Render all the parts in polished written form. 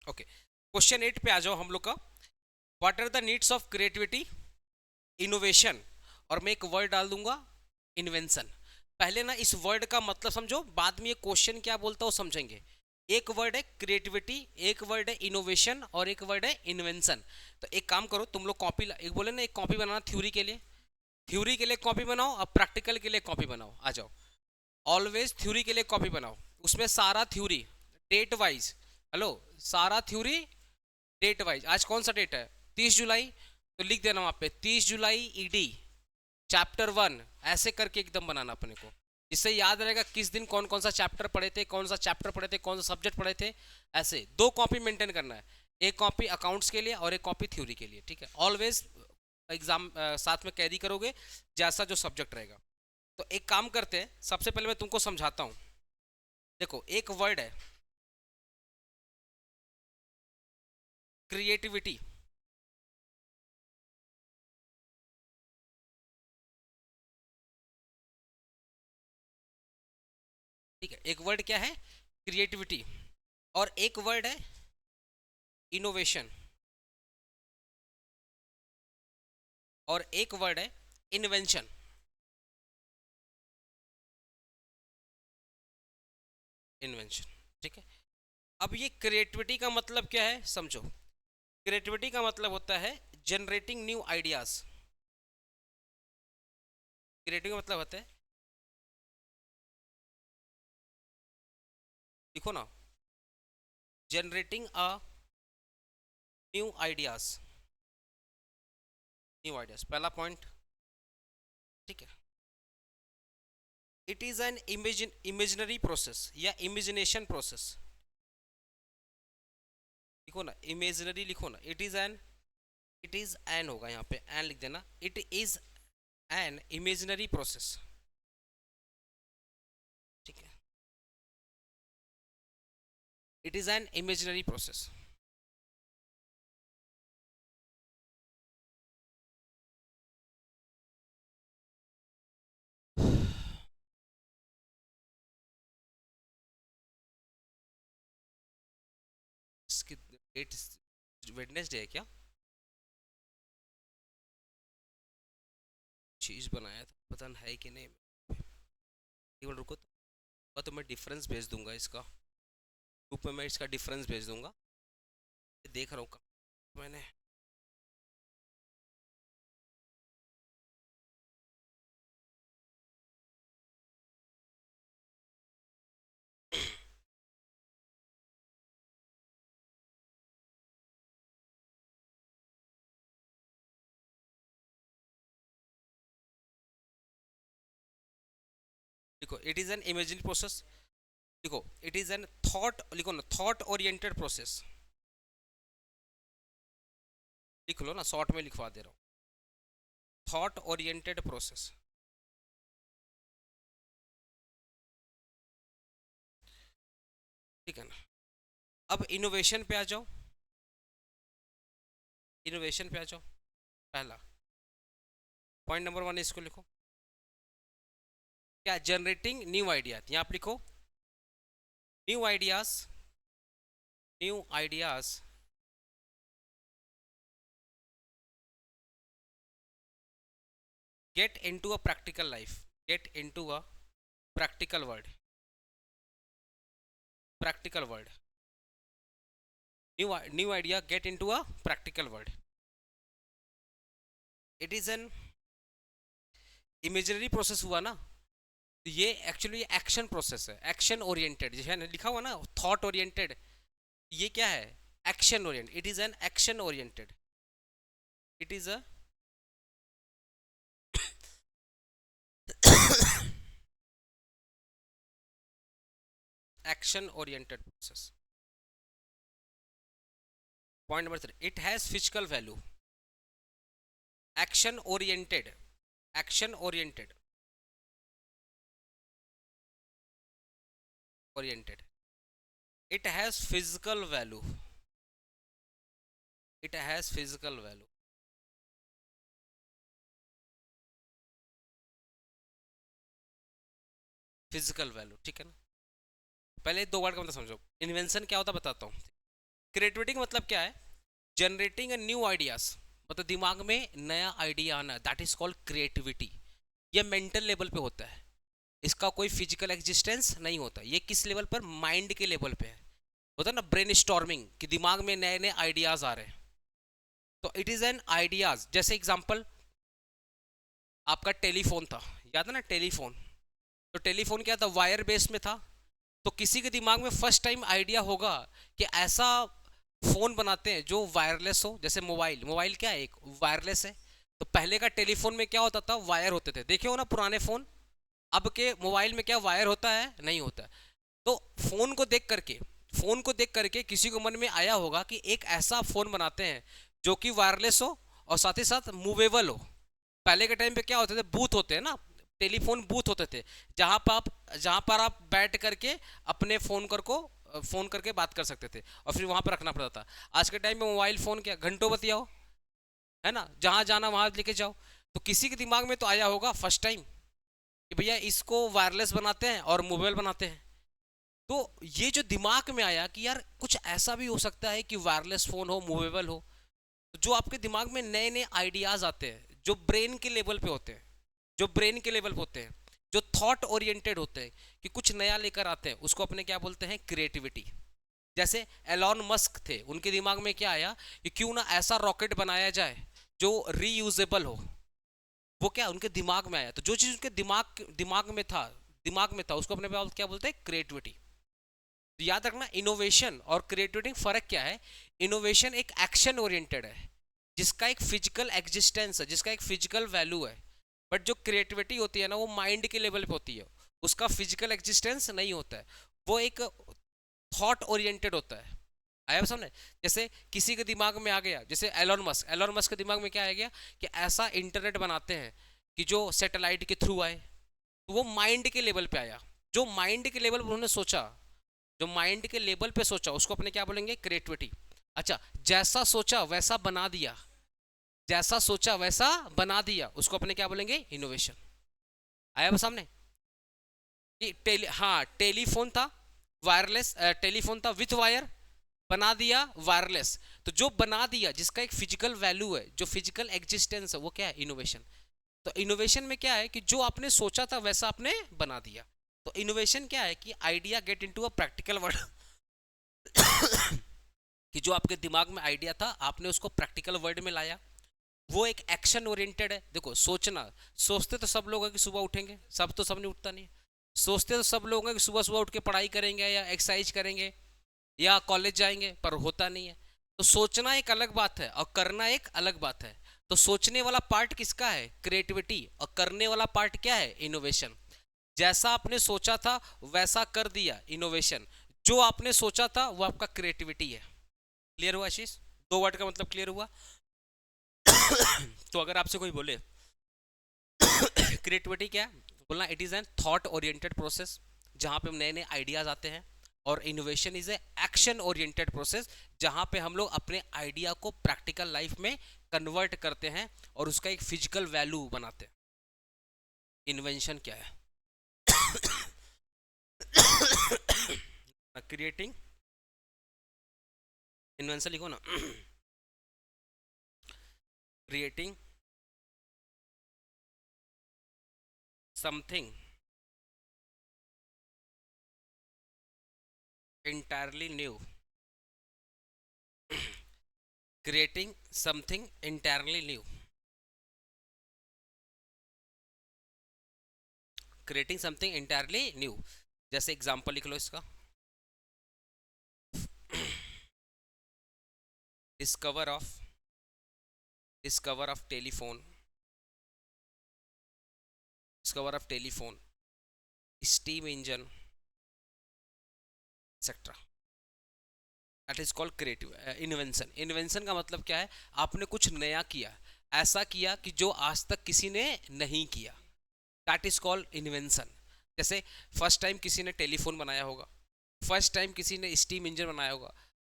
Okay, question 8 पे आ जाओ हम लोग का। What are the needs of creativity, innovation, और मैं एक वर्ड डाल दूंगा, इन्वेंशन। पहले ना इस वर्ड का मतलब समझो, बाद में ये क्वेश्चन क्या बोलता हो समझेंगे। एक वर्ड है क्रिएटिविटी, एक वर्ड है इनोवेशन, और एक वर्ड है इन्वेंशन। तो एक काम करो तुम लोग, कॉपी एक बोले ना, एक कॉपी बनाना थ्योरी के लिए, थ्योरी के लिए कॉपी बनाओ, अब प्रैक्टिकल के लिए कॉपी बनाओ। आ जाओ, ऑलवेज थ्योरी के लिए कॉपी बनाओ, उसमें सारा थ्योरी डेट वाइज। हेलो, सारा थ्योरी डेट वाइज। आज कौन सा डेट है, 30 जुलाई, तो लिख देना वहां पे 30 जुलाई ईडी चैप्टर 1, ऐसे करके एकदम बनाना अपने को, जिससे याद रहेगा किस दिन कौन कौन सा चैप्टर पढ़े थे, कौन सा चैप्टर पढ़े थे, कौन सा सब्जेक्ट पढ़े थे। ऐसे दो कॉपी मेंटेन करना है, एक कॉपी अकाउंट्स के लिए और एक कॉपी थ्योरी के लिए, ठीक है। ऑलवेज एग्जाम साथ में कैरी करोगे जैसा जो सब्जेक्ट रहेगा। तो एक काम करते हैं, सबसे पहले मैं तुमको समझाता हूं। देखो, एक वर्ड है क्रिएटिविटी, ठीक है। एक वर्ड क्या है, क्रिएटिविटी, और एक वर्ड है इनोवेशन, और एक वर्ड है इन्वेंशन। इन्वेंशन, ठीक है। अब ये क्रिएटिविटी का मतलब क्या है समझो। क्रिएटिविटी का मतलब होता है जनरेटिंग न्यू आइडियाज। क्रिएटिविटी का मतलब होता है, देखो ना, generating a new ideas, new ideas पहला पॉइंट, ठीक है। It is an imaginary process या इमेजिनेशन प्रोसेस। लिखो ना, इमेजिनरी लिखो ना, it is an, it is an होगा यहाँ पे, एन लिख देना। It is an imaginary process, ठीक है। It is an imaginary process. इसकी डेट वेडनेसडे है क्या, चीज बनाया था, पता नहीं है कि नहीं। एक मिनट रुको, तो मैं डिफरेंस भेज दूंगा इसका, ग्रुप में मैं इसका डिफरेंस भेज दूंगा। देख रहा हूँ मैंने। देखो, it is an imaginary process. देखो, इट इज एन थॉट, लिखो ना, थॉट ओरिएंटेड प्रोसेस। लिख लो ना, शॉर्ट में लिखवा दे रहा हूँ, थॉट ओरिएंटेड प्रोसेस, ठीक है ना। अब इनोवेशन पे आ जाओ, इनोवेशन पे आ जाओ। पहला पॉइंट नंबर 1 इसको लिखो, क्या, जनरेटिंग न्यू आइडिया। यहाँ आप लिखो new ideas, new ideas get into a practical life, get into a practical world, practical world, new idea get into a practical world। it is an imaginary process हुआ ना, तो ये actually action process है, action oriented जो है ना, लिखा हुआ ना थॉट ओरिएंटेड, ये क्या है, action oriented. It is an action oriented, it is a action oriented process. Point number 3, it has physical value. Action oriented, action oriented, oriented, it has physical value, it has physical value। Physical value, ठीक है ना। पहले दो word का मतलब समझो। Invention क्या होता है बताता हूँ। क्रिएटिविटी का मतलब क्या है? जनरेटिंग अ न्यू आइडियाज, मतलब दिमाग में नया आइडिया आना, दैट इज कॉल्ड क्रिएटिविटी। ये मेंटल लेवल पे होता है, इसका कोई फिजिकल एग्जिस्टेंस नहीं होता। ये किस लेवल पर? माइंड के लेवल पे है। होता है ना ब्रेन स्टॉर्मिंग, कि दिमाग में नए नए आइडियाज आ रहे हैं, तो इट इज एन आइडियाज। जैसे एग्जांपल, आपका टेलीफोन था, याद है ना टेलीफोन? तो टेलीफोन क्या था? वायर बेस में था। तो किसी के दिमाग में फर्स्ट टाइम आइडिया होगा कि ऐसा फोन बनाते हैं जो वायरलेस हो। जैसे मोबाइल, मोबाइल क्या है? एक वायरलेस है। तो पहले का टेलीफोन में क्या होता था? वायर होते थे, देखे हो ना पुराने फोन। अब के मोबाइल में क्या वायर होता है? नहीं होता है। तो फोन को देख करके किसी को मन में आया होगा कि एक ऐसा फोन बनाते हैं जो कि वायरलेस हो और साथ ही साथ मूवेबल हो। पहले के टाइम पे क्या होते थे? बूथ होते हैं ना, टेलीफोन बूथ होते थे, जहां पर आप बैठ करके अपने फोन करके बात कर सकते थे और फिर वहां पर रखना पड़ता था। आज के टाइम में मोबाइल फोन क्या, घंटों बतियाओ, है ना, जहां जाना वहां लेके जाओ। तो किसी के दिमाग में तो आया होगा फर्स्ट टाइम कि भैया इसको वायरलेस बनाते हैं और मोबाइल बनाते हैं। तो ये जो दिमाग में आया कि यार कुछ ऐसा भी हो सकता है कि वायरलेस फोन हो, मूवेबल हो। तो जो आपके दिमाग में नए नए आइडियाज आते हैं, जो ब्रेन के लेवल पे होते हैं, जो ब्रेन के लेवल पे होते हैं, जो थॉट ओरिएंटेड होते हैं, कि कुछ नया लेकर आते हैं, उसको अपने क्या बोलते हैं? क्रिएटिविटी। जैसे एलॉन मस्क थे, उनके दिमाग में क्या आया कि क्यों ना ऐसा रॉकेट बनाया जाए जो रीयूजेबल हो। वो क्या उनके दिमाग में आया। तो जो चीज उनके दिमाग में था उसको अपने क्या बोलते हैं? क्रिएटिविटी। तो याद रखना, इनोवेशन और क्रिएटिविटी फर्क क्या है? इनोवेशन एक एक्शन ओरिएंटेड है, जिसका एक फिजिकल एग्जिस्टेंस है, जिसका एक फिजिकल वैल्यू है। बट जो क्रिएटिविटी होती है ना, वो माइंड के लेवल पे होती है, उसका फिजिकल एग्जिस्टेंस नहीं होता है। वो एक थॉट ओरिएंटेड होता है। आया समझे? जैसे किसी के दिमाग में आ गया, जैसे एलोन मस्क के दिमाग में क्या आ गया कि ऐसा इंटरनेट बनाते हैं कि जो सैटेलाइट के थ्रू आए। तो वो माइंड के लेवल पे आया। जो माइंड के लेवल पर उन्होंने सोचा, जो माइंड के लेवल पे सोचा, उसको अपने क्या बोलेंगे? क्रिएटिविटी। अच्छा, जैसा सोचा वैसा बना दिया, जैसा सोचा वैसा बना दिया, उसको अपने क्या बोलेंगे? इनोवेशन। आया बस सामने कि टेलीफोन था वायरलेस, टेलीफोन था विथ वायर, बना दिया वायरलेस। तो जो बना दिया, जिसका एक फिजिकल वैल्यू है, जो फिजिकल एग्जिस्टेंस है, वो क्या है? इनोवेशन। तो इनोवेशन में क्या है कि जो आपने सोचा था वैसा आपने बना दिया। तो इनोवेशन क्या है कि idea get into a practical word कि जो आपके दिमाग में आइडिया था, आपने उसको प्रैक्टिकल वर्ड में लाया। वो एक एक्शन ओरिएंटेड है। देखो, सोचते तो सब लोग हैं कि सुबह उठेंगे, तो सब नहीं उठता नहीं। सोचते तो सब लोग हैं कि सुबह सुबह उठ के पढ़ाई करेंगे या एक्सरसाइज करेंगे या कॉलेज जाएंगे, पर होता नहीं है। तो सोचना एक अलग बात है और करना एक अलग बात है। तो सोचने वाला पार्ट किसका है? क्रिएटिविटी। और करने वाला पार्ट क्या है? इनोवेशन। जैसा आपने सोचा था वैसा कर दिया, इनोवेशन। जो आपने सोचा था वो आपका क्रिएटिविटी है। क्लियर हुआ आशीष? दो वर्ड का मतलब क्लियर हुआ? तो अगर आपसे कोई बोले क्रिएटिविटी क्या है, बोलना it is an thought oriented process, जहां पे नए नए आइडियाज आते हैं। और innovation is a action oriented process, जहां पे हम लोग अपने आइडिया को प्रैक्टिकल लाइफ में कन्वर्ट करते हैं और उसका एक फिजिकल वैल्यू बनाते हैं। इन्वेंशन क्या है? क्रिएटिंग, इन्वेंशन लिखो ना। Creating something entirely new, creating something entirely new, creating something entirely new। जैसे एग्जांपल लिख लो इसका, discover of telephone, steam engine, etcetera. That is called creative invention. Invention का मतलब क्या है? आपने कुछ नया किया, ऐसा किया कि जो आज तक किसी ने नहीं किया। That is called invention. जैसे फर्स्ट टाइम किसी ने टेलीफोन बनाया होगा, फर्स्ट टाइम किसी ने स्टीम इंजन बनाया होगा।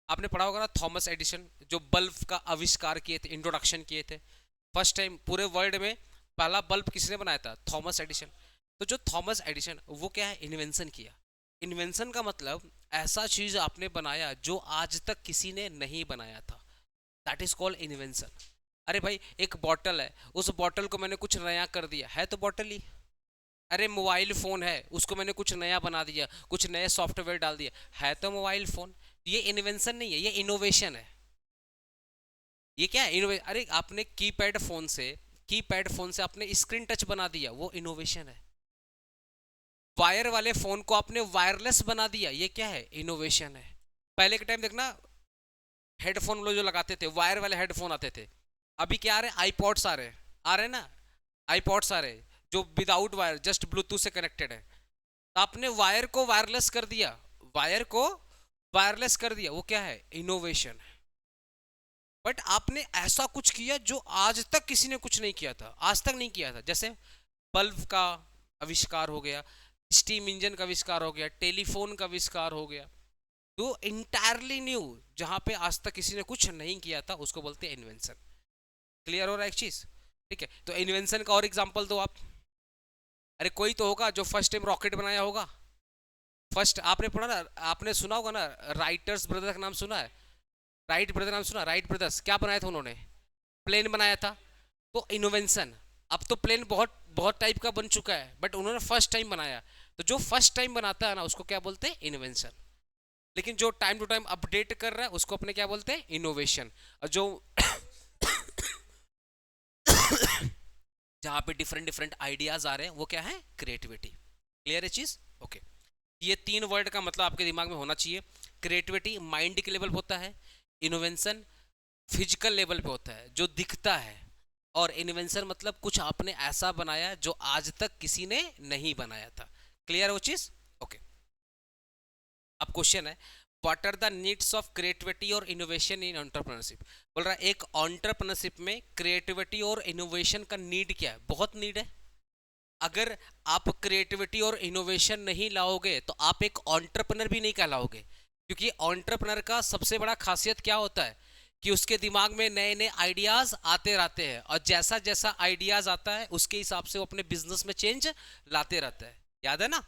आपने पढ़ा होगा ना थॉमस एडिसन, जो बल्ब का आविष्कार किए थे, इंट्रोडक्शन किए थे। फर्स्ट टाइम पूरे वर्ल्ड में पहला बल्ब किसने बनाया था? Thomas Edison. तो जो थॉमस एडिसन, वो क्या है? इन्वेंशन किया। इन्वेंशन का मतलब ऐसा चीज आपने बनाया जो आज तक किसी ने नहीं बनाया था, दैट इज कॉल्ड इन्वेंशन। अरे भाई एक बॉटल है, उस बॉटल को मैंने कुछ नया कर दिया, है तो बॉटल ही। अरे मोबाइल फोन है, उसको मैंने कुछ नया बना दिया, कुछ नए सॉफ्टवेयर डाल दिया, है तो मोबाइल फोन। ये इन्वेंशन नहीं है, ये इनोवेशन है। ये क्या है अरे आपने कीपैड फोन से आपने स्क्रीन टच बना दिया, वो इनोवेशन है। वायर वाले फोन को आपने वायरलेस बना दिया, ये क्या है, इनोवेशन है। पहले के टाइम देखना, हेडफोन लोग जो लगाते थे, वायर वाले हेडफोन आते थे। अभी क्या आ रहे हैं, आईपॉड्स आ रहे हैं ना, आईपॉड्स आ रहे हैं जो विदाउट वायर जस्ट ब्लूटूथ से कनेक्टेड है। तो आपने वायर को वायरलेस कर दिया, वायर को वायरलेस कर दिया, वो क्या है, इनोवेशन है। बट आपने ऐसा कुछ किया जो आज तक किसी ने कुछ नहीं किया था, आज तक नहीं किया था। जैसे बल्ब का आविष्कार हो गया, स्टीम इंजन का आविष्कार हो गया, टेलीफोन का आविष्कार हो गया। तो इंटायरली न्यू, जहां पे आज तक किसी ने कुछ नहीं किया था, उसको बोलते हैं इन्वेंशन। क्लियर हो रहा है एक चीज? ठीक है, तो इन्वेंशन का और एग्जांपल दो आप। अरे कोई तो होगा जो फर्स्ट टाइम रॉकेट बनाया होगा। फर्स्ट आपने पढ़ा ना, आपने सुना होगा ना, राइटर्स ब्रदर का नाम सुना है? राइट ब्रदर नाम सुना? राइट ब्रदर्स क्या बनाया था उन्होंने? प्लेन बनाया था। तो इनोवेंशन। अब तो प्लेन बहुत बहुत टाइप का बन चुका है, बट उन्होंने फर्स्ट टाइम बनाया। तो जो फर्स्ट टाइम बनाता है ना, उसको क्या बोलते हैं, इनोवेशन। लेकिन जो टाइम टू टाइम अपडेट कर रहा है, उसको अपने क्या बोलते हैं, इनोवेशन। और जो जहां पे डिफरेंट डिफरेंट आइडियाज आ रहे हैं, वो क्या है, क्रिएटिविटी। क्लियर है चीज? ओके। ये तीन वर्ड का मतलब आपके दिमाग में होना चाहिए। क्रिएटिविटी माइंड के लेवल पे होता है, इनोवेशन फिजिकल लेवल पे होता है जो दिखता है, और इन्वेंशन मतलब कुछ आपने ऐसा बनाया जो आज तक किसी ने नहीं बनाया था। क्लियर है वो चीज? ओके। अब क्वेश्चन है, what are the needs of creativity और इनोवेशन इन एंटरप्रेन्योरशिप? बोल रहा है एक एंटरप्रेन्योरशिप में क्रिएटिविटी और इनोवेशन का नीड क्या है? बहुत नीड है। अगर आप क्रिएटिविटी और इनोवेशन नहीं लाओगे तो आप एक एंटरप्रेन्योर भी नहीं कहलाओगे। क्योंकि एंटरप्रेन्योर का सबसे बड़ा खासियत क्या होता है कि उसके दिमाग में नए नए आइडियाज आते रहते हैं, और जैसा जैसा आइडियाज आता है उसके हिसाब से वो अपने बिजनेस में चेंज लाते रहता है। याद है ना?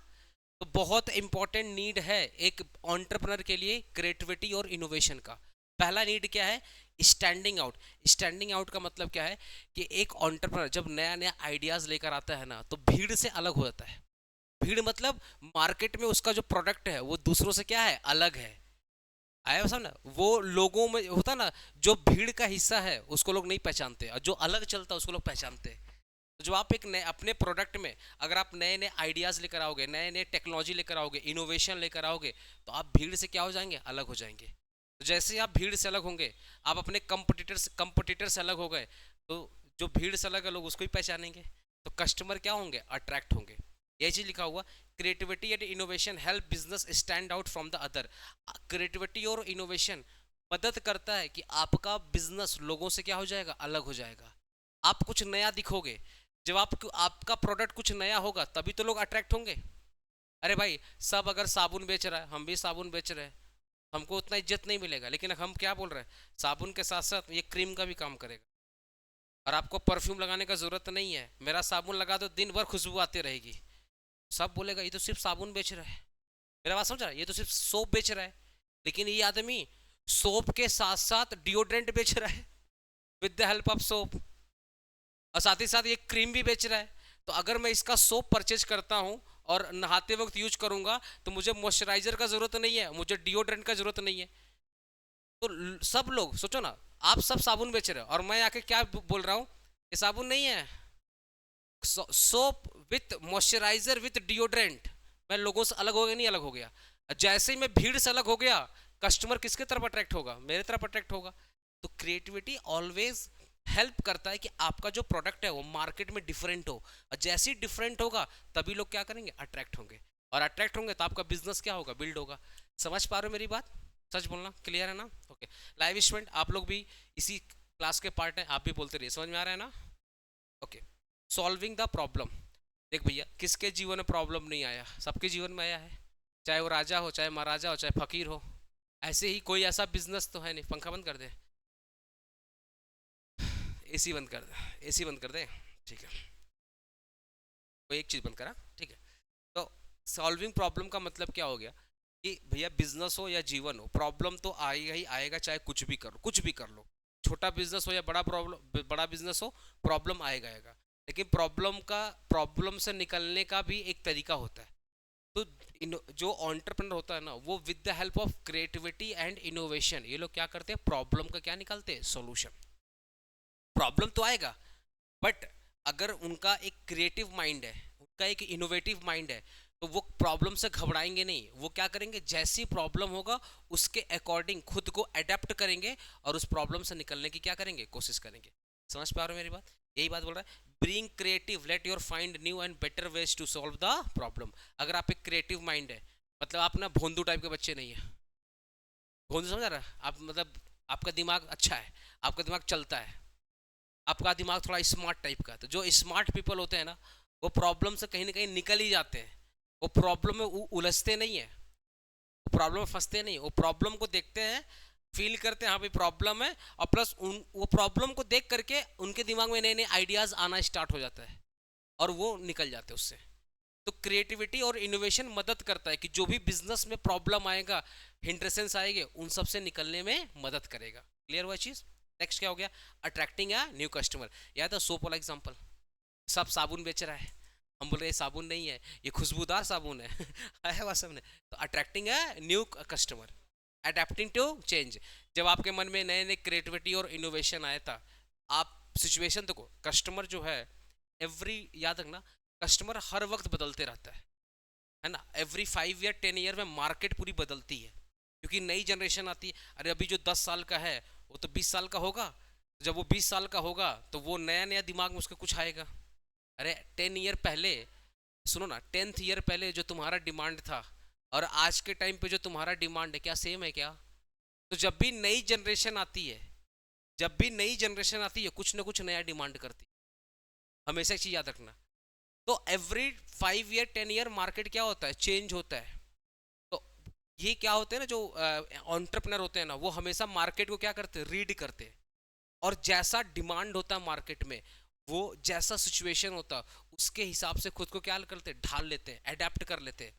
तो बहुत इंपॉर्टेंट नीड है एक एंटरप्रेन्योर के लिए क्रिएटिविटी और इनोवेशन का। पहला नीड क्या है? Standing out. स्टैंडिंग आउट का मतलब क्या है कि एक एंटरप्रेन्योर जब नया नया आइडियाज लेकर आता है ना, तो भीड़ से अलग हो जाता है। भीड़ मतलब मार्केट में उसका जो प्रोडक्ट है वो दूसरों से क्या है, अलग है। आया समझ ना? वो लोगों में होता ना, जो भीड़ का हिस्सा है उसको लोग नहीं पहचानते, और जो अलग चलता है उसको लोग पहचानते हैं। तो जब आप एक नए अपने प्रोडक्ट में अगर आप नए नए आइडियाज लेकर आओगे, नए नए टेक्नोलॉजी लेकर आओगे, इनोवेशन लेकर आओगे, तो आप भीड़ से क्या हो जाएंगे, अलग हो जाएंगे। तो जैसे ही आप भीड़ से अलग होंगे, आप अपने कंपटीटर से अलग हो गए, तो जो भीड़ से अलग है लोग उसको ही पहचानेंगे। तो कस्टमर क्या होंगे, अट्रैक्ट होंगे। यही चीज लिखा हुआ, creativity and innovation help business stand out from the other. Creativity और इनोवेशन मदद करता है कि आपका बिजनेस लोगों से क्या हो जाएगा, अलग हो जाएगा। आप कुछ नया दिखोगे। जब आपका प्रोडक्ट कुछ नया होगा तभी तो लोग अट्रैक्ट होंगे। अरे भाई सब अगर साबुन बेच रहा है, हम भी साबुन बेच रहे हैं, हमको उतना इज्जत नहीं मिलेगा। लेकिन हम क्या बोल रहे हैं, साबुन के साथ साथ ये क्रीम का भी काम करेगा, और आपको परफ्यूम लगाने का जरूरत नहीं है, मेरा साबुन लगा दो दिन भर खुशबू आती रहेगी। सब बोलेगा ये तो सिर्फ साबुन बेच रहा है। मेरा बात समझ रहा है, ये तो सिर्फ सोप बेच रहा है। लेकिन ये आदमी सोप के साथ साथ डिओड्रेंट बेच रहा है, with the help of soap, और साथ ही साथ ये क्रीम भी बेच रहा है। तो अगर मैं इसका सोप परचेज करता हूं और नहाते वक्त यूज करूंगा, तो मुझे मॉइस्चराइजर का जरूरत नहीं है, मुझे डिओड्रेंट का जरूरत नहीं है। तो सब लोग सोचो ना, आप सब साबुन बेच रहे हो और मैं आके क्या बोल रहा हूँ, ये साबुन नहीं है, soap with moisturiser with deodorant. मैं लोगों से अलग हो गया, नहीं अलग हो गया? जैसे ही मैं भीड़ से अलग हो गया, कस्टमर किसके तरफ अट्रैक्ट होगा, मेरे तरफ अट्रैक्ट होगा। तो क्रिएटिविटी ऑलवेज हेल्प करता है कि आपका जो प्रोडक्ट है वो मार्केट में डिफरेंट हो, और जैसे ही डिफरेंट होगा तभी लोग क्या करेंगे, अट्रैक्ट होंगे, और अट्रैक्ट होंगे तो आपका बिजनेस क्या होगा, बिल्ड होगा। समझ पा रहे हो मेरी बात? सच बोलना, क्लियर है ना? ओके। लाइव स्टूडेंट आप लोग भी इसी क्लास के पार्ट हैं, आप भी बोलते रहिए, समझ में आ रहा है ना? ओके। Solving the problem. देख भैया, किसके जीवन में प्रॉब्लम नहीं आया, सबके जीवन में आया है। चाहे वो राजा हो, चाहे महाराजा हो, चाहे फकीर हो। ऐसे ही कोई ऐसा बिजनेस तो है नहीं। पंखा बंद कर दे, एसी बंद कर दे, एसी बंद कर दे। ठीक है, कोई एक चीज़ बंद करा, ठीक है। तो सॉल्विंग प्रॉब्लम का मतलब क्या हो गया कि भैया बिजनेस हो या जीवन हो, प्रॉब्लम तो आएगा ही आएगा, चाहे कुछ भी करो, कुछ भी कर लो, छोटा बिजनेस हो या बड़ा प्रॉब्लम, बड़ा बिजनेस हो, प्रॉब्लम आएगा आएगा। लेकिन प्रॉब्लम से निकलने का भी एक तरीका होता है। तो जो एंटरप्रेन्योर होता है ना, वो with the help of creativity and innovation ये लोग क्या करते हैं, प्रॉब्लम का क्या निकालते हैं, सॉल्यूशन। प्रॉब्लम तो आएगा, बट अगर उनका एक क्रिएटिव माइंड है, उनका एक इनोवेटिव माइंड है, तो वो प्रॉब्लम से घबराएंगे नहीं। वो क्या करेंगे, जैसी प्रॉब्लम होगा उसके अकॉर्डिंग खुद को अडेप्ट करेंगे और उस प्रॉब्लम से निकलने की क्या करेंगे, कोशिश करेंगे। समझ पा रहे हो मेरी बात? यही बात बोल रहा है, being creative let your find new and better ways to solve the problem. अगर आप एक क्रिएटिव माइंड है, मतलब आप ना भोंदू टाइप के बच्चे नहीं है। भोंदू समझ रहा है आप, मतलब आपका दिमाग अच्छा है, आपका दिमाग चलता है, आपका दिमाग थोड़ा स्मार्ट टाइप का। तो जो स्मार्ट पीपल होते हैं ना, वो प्रॉब्लम से कहीं ना कहीं निकल ही जाते हैं। वो प्रॉब्लम में उलझते नहीं है, वो प्रॉब्लम में फंसते नहीं, वो प्रॉब्लम को देखते हैं, फील करते हैं हाँ भाई प्रॉब्लम है, और प्लस वो प्रॉब्लम को देख करके उनके दिमाग में नए नए आइडियाज आना स्टार्ट हो जाता है और वो निकल जाते हैं उससे। तो क्रिएटिविटी और इनोवेशन मदद करता है कि जो भी बिजनेस में प्रॉब्लम आएगा, हिंड्रेसेंस आएंगे, उन सब से निकलने में मदद करेगा। क्लियर हुआ चीज? नेक्स्ट क्या हो गया, अट्रैक्टिंग अ न्यू कस्टमर। या तो सोप वाला एग्जांपल, सब साबुन बेच रहा है, हम बोल रहे हैं साबुन नहीं है, ये खुशबूदार साबुन है आया हुआ सबने। तो attracting a new customer, adapting to change. जब आपके मन में नए नए क्रिएटिविटी और इनोवेशन आया था, आप सिचुएशन देखो, कस्टमर जो है एवरी, याद रखना, कस्टमर हर वक्त बदलते रहता है ना। एवरी 5 ईयर 10 ईयर में मार्केट पूरी बदलती है, क्योंकि नई जनरेशन आती है। अरे अभी जो 10 साल का है वो तो 20 साल का होगा, जब वो 20 साल का होगा तो वो नया नया दिमाग में उसका कुछ आएगा। अरे 10 ईयर पहले, सुनो ना, 10th ईयर पहले जो तुम्हारा डिमांड था और आज के टाइम पे जो तुम्हारा डिमांड है, क्या सेम है क्या? तो जब भी नई जनरेशन आती है, जब भी नई जनरेशन आती है, कुछ ना कुछ नया डिमांड करती है। हमेशा एक चीज याद रखना। तो एवरी 5 ईयर 10 ईयर मार्केट क्या होता है, चेंज होता है। तो ये क्या होते हैं ना, जो एंटरप्रेन्योर होते हैं ना, वो हमेशा मार्केट को क्या करते हैं, रीड करते हैं। और जैसा डिमांड होता है मार्केट में, वो जैसा सिचुएशन होता है, उसके हिसाब से खुद को क्या करते हैं, ढाल लेते हैं, अडेप्ट कर लेते हैं।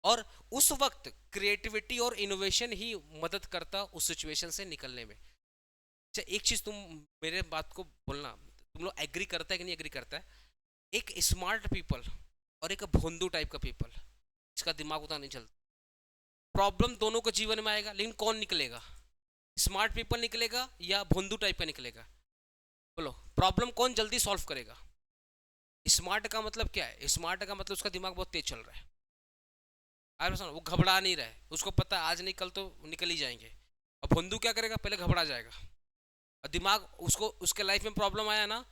और उस वक्त क्रिएटिविटी और इनोवेशन ही मदद करता उस सिचुएशन से निकलने में। अच्छा एक चीज तुम मेरे बात को बोलना, तुम लोग एग्री करता है कि नहीं एग्री करता है? एक स्मार्ट पीपल और एक भोंदू टाइप का पीपल, इसका दिमाग उतना नहीं चलता। प्रॉब्लम दोनों को जीवन में आएगा, लेकिन कौन निकलेगा, स्मार्ट पीपल निकलेगा या भोंदू टाइप का निकलेगा? बोलो, प्रॉब्लम कौन जल्दी सॉल्व करेगा? स्मार्ट का मतलब क्या है, स्मार्ट का मतलब उसका दिमाग बहुत तेज चल रहा है, आप वो घबरा नहीं रहा है, उसको पता है आज नहीं कल तो निकल ही जाएंगे। और भोंदू क्या करेगा, पहले घबरा जाएगा, और दिमाग उसको, उसके लाइफ में प्रॉब्लम आया ना,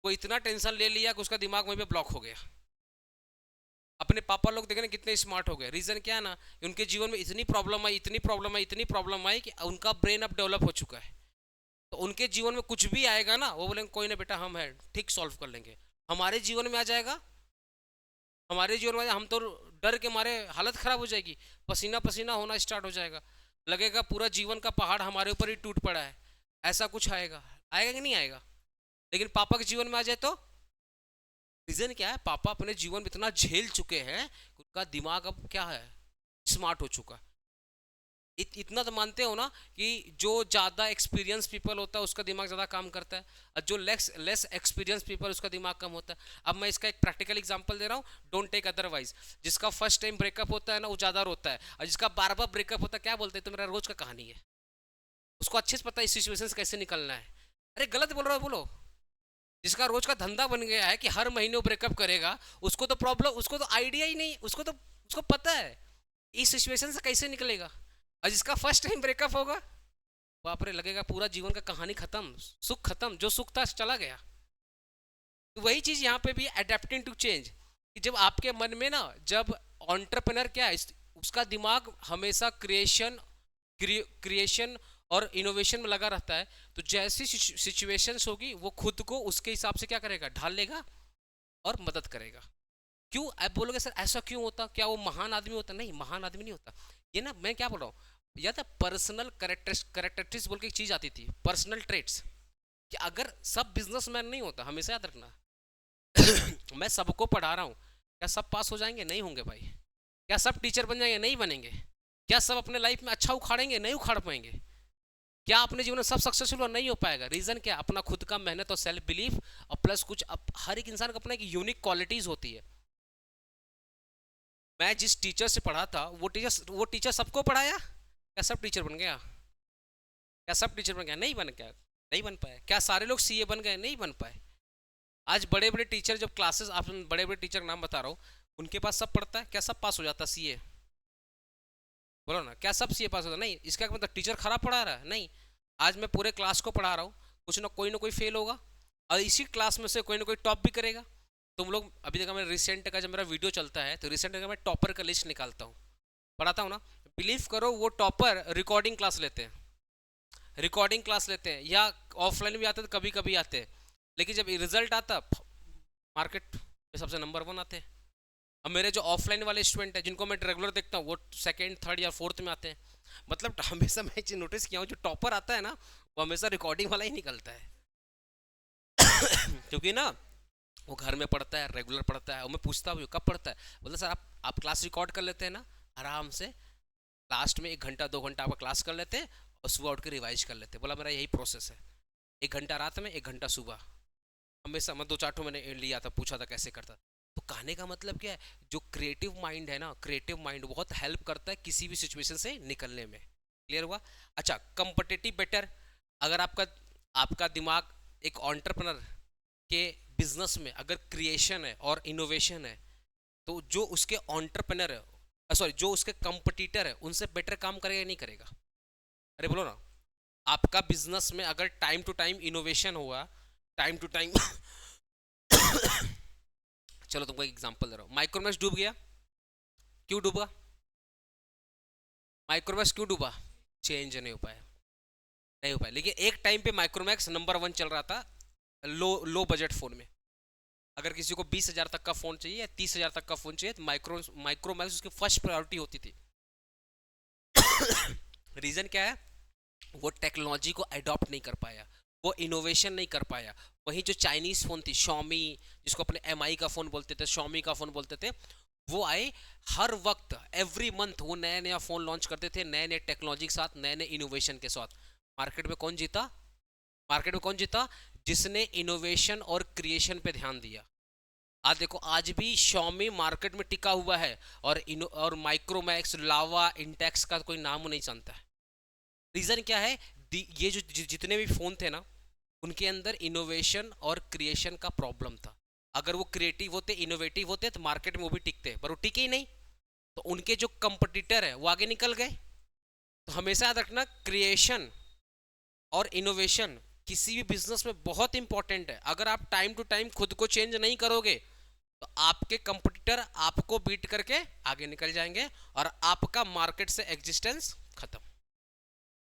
वो इतना टेंशन ले लिया कि उसका दिमाग वहीं पे ब्लॉक हो गया। अपने पापा लोग देखे ना कितने स्मार्ट हो गए, रीजन क्या है ना, उनके जीवन में इतनी प्रॉब्लम आई, इतनी प्रॉब्लम आई, इतनी प्रॉब्लम आई कि उनका ब्रेन अब डेवलप हो चुका है। तो उनके जीवन में कुछ भी आएगा ना, वो बोलेंगे कोई ना बेटा हम है, ठीक सॉल्व कर लेंगे। हमारे जीवन में आ जाएगा, हमारे जीवन में हम तो डर के मारे हालत खराब हो जाएगी, पसीना पसीना होना स्टार्ट हो जाएगा, लगेगा पूरा जीवन का पहाड़ हमारे ऊपर ही टूट पड़ा है। ऐसा कुछ आएगा, आएगा कि नहीं आएगा? लेकिन पापा के जीवन में आ जाए तो रीजन क्या है, पापा अपने जीवन में इतना झेल चुके हैं, उनका दिमाग अब क्या है, स्मार्ट हो चुका है। इतना तो मानते हो ना कि जो ज़्यादा एक्सपीरियंस पीपल होता है उसका दिमाग ज़्यादा काम करता है, और जो लेस एक्सपीरियंस पीपल उसका दिमाग कम होता है। अब मैं इसका एक प्रैक्टिकल एग्जांपल दे रहा हूँ, डोंट टेक अदरवाइज। जिसका फर्स्ट टाइम ब्रेकअप होता है ना, वो ज़्यादा रोता है, और जिसका बार बार ब्रेकअप होता है क्या बोलते हैं, तो मेरा रोज का कहानी है, उसको अच्छे से पता है इस सिचुएशन से कैसे निकलना है। अरे गलत बोल रहा हो, बोलो। जिसका रोज का धंधा बन गया है कि हर महीने वो ब्रेकअप करेगा, उसको तो प्रॉब्लम, उसको तो आइडिया ही नहीं, उसको पता है इस सिचुएशन से कैसे निकलेगा। और जिसका फर्स्ट टाइम ब्रेकअप होगा, बाप रे, लगेगा पूरा जीवन का कहानी खत्म, सुख खत्म, जो सुख था चला गया। तो वही चीज यहाँ पे भी अडेप्टिंग टू चेंज, कि जब आपके मन में ना, जब एंटरप्रेन्योर क्या है, उसका दिमाग हमेशा क्रिएशन और इनोवेशन में लगा रहता है। तो जैसी सिचुएशंस होगी वो खुद को उसके हिसाब से क्या करेगा, ढाल लेगा और मदद करेगा। क्यों आप बोलोगे सर ऐसा क्यों होता, क्या वो महान आदमी होता? नहीं, महान आदमी नहीं होता। ये ना मैं क्या बोल रहा हूँ, या था पर्सनल करेक्टरिस्टिक्स बोल के एक चीज आती थी, पर्सनल ट्रेट्स, कि अगर सब बिजनेसमैन नहीं होता, हमेशा याद रखना मैं सबको पढ़ा रहा हूँ, क्या सब पास हो जाएंगे? नहीं होंगे भाई। क्या सब टीचर बन जाएंगे? नहीं बनेंगे। क्या सब अपने लाइफ में अच्छा उखाड़ेंगे? नहीं उखाड़ पाएंगे। क्या अपने जीवन में सब सक्सेसफुल नहीं हो पाएगा? रीजन क्या? अपना खुद का मेहनत और सेल्फ बिलीफ, और प्लस कुछ हर एक इंसान का अपना एक यूनिक क्वालिटीज होती है। मैं जिस टीचर से पढ़ा था वो टीचर सबको पढ़ाया? क्या सब टीचर बन गया? क्या सब टीचर बन गया? नहीं बन गया, नहीं बन पाया। क्या सारे लोग सीए बन गए? नहीं बन पाए। आज बड़े बड़े टीचर जब क्लासेस, आप बड़े बड़े टीचर का नाम बता रहा हूँ, उनके पास सब पढ़ता है? क्या सब पास हो जाता सीए? बोलो ना, क्या सब सीए पास होता? नहीं। इसका मतलब टीचर खराब पढ़ा रहा है? नहीं। आज मैं पूरे क्लास को पढ़ा रहा हूँ, कुछ ना कोई फेल होगा, और इसी क्लास में से कोई ना कोई टॉप भी करेगा। तुम लोग अभी देखा, मैं रिसेंट का जब मेरा वीडियो चलता है तो रिसेंट का मैं टॉपर का लिस्ट निकालता हूँ, पढ़ाता हूँ ना। बिलीव करो वो टॉपर रिकॉर्डिंग क्लास लेते हैं, रिकॉर्डिंग क्लास लेते हैं, या ऑफलाइन भी आते हैं तो कभी कभी आते हैं, लेकिन जब रिजल्ट आता मार्केट में सबसे नंबर 1 आते हैं। अब मेरे जो ऑफलाइन वाले स्टूडेंट हैं जिनको मैं रेगुलर देखता हूँ, वो सेकंड, थर्ड या फोर्थ में आते हैं। मतलब हमेशा मैं चीज नोटिस किया हूँ, जो टॉपर आता है ना, वो हमेशा रिकॉर्डिंग वाला ही निकलता है। क्योंकि ना वो घर में पढ़ता है, रेगुलर पढ़ता है, और मैं पूछता हूँ कब पढ़ता है, बोलता सर आप क्लास रिकॉर्ड कर लेते हैं ना आराम से, लास्ट में 1 घंटा 2 घंटा आपका क्लास कर लेते हैं और सुबह उठ के रिवाइज कर लेते हैं। बोला मेरा यही प्रोसेस है, 1 घंटा रात में, 1 घंटा सुबह। हमेशा मैं 2-4 मैंने लिया था, पूछा था कैसे करता। तो कहने का मतलब क्या है, जो क्रिएटिव माइंड है ना, क्रिएटिव माइंड बहुत हेल्प करता है किसी भी सिचुएशन से निकलने में। क्लियर हुआ? अच्छा, कंपटेटिव बेटर, अगर आपका आपका दिमाग एक एंटरप्रेन्योर के बिजनेस में अगर क्रिएशन है और इनोवेशन है, तो जो उसके एंटरप्रेन्योर है, सॉरी, जो उसके कंपटीटर है, उनसे बेटर काम करेगा नहीं करेगा? अरे बोलो ना। आपका बिजनेस में अगर टाइम टू टाइम इनोवेशन हुआ, टाइम टू टाइम चलो तुमको एक एग्जांपल दे रहा हूँ, माइक्रोमैक्स डूब गया, क्यों डूबा? माइक्रोमैक्स क्यों डूबा? चेंज नहीं हो पाया, नहीं हो पाया। लेकिन एक टाइम पे माइक्रोमैक्स नंबर 1 चल रहा था लो बजट फोन में। अगर किसी को 20,000 तक का फोन चाहिए या 30,000 तक का फोन चाहिए, तो माइक्रोमैक्स उसकी फर्स्ट प्रायोरिटी होती थी। रीजन क्या है? वो टेक्नोलॉजी को अडॉप्ट नहीं कर पाया, वो इनोवेशन नहीं कर पाया। वही जो चाइनीज फोन थी शॉमी, जिसको अपने एमआई का फोन बोलते थे, शॉमी का फोन बोलते थे, वो आए हर वक्त, एवरी मंथ वो नया नया फोन लॉन्च करते थे, नए नए टेक्नोलॉजी के साथ, नए नए इनोवेशन के साथ। मार्केट में कौन जीता? मार्केट में कौन जीता? जिसने इनोवेशन और क्रिएशन पे ध्यान दिया। आज देखो, आज भी शॉमी मार्केट में टिका हुआ है, और माइक्रोमैक्स, लावा, इंटेक्स का कोई नाम नहीं जानता है। रीजन क्या है? ये जो जितने भी फोन थे ना, उनके अंदर इनोवेशन और क्रिएशन का प्रॉब्लम था। अगर वो क्रिएटिव होते, इनोवेटिव होते, तो मार्केट में वो भी टिकते, पर वो टिके ही नहीं। तो उनके जो कंपटीटर है वो आगे निकल गए। तो हमेशा याद रखना, क्रिएशन और इनोवेशन किसी भी बिजनेस में बहुत इंपॉर्टेंट है। अगर आप टाइम टू टाइम खुद को चेंज नहीं करोगे, तो आपके कंपटीटर आपको बीट करके आगे निकल जाएंगे, और आपका मार्केट से एग्जिस्टेंस खत्म।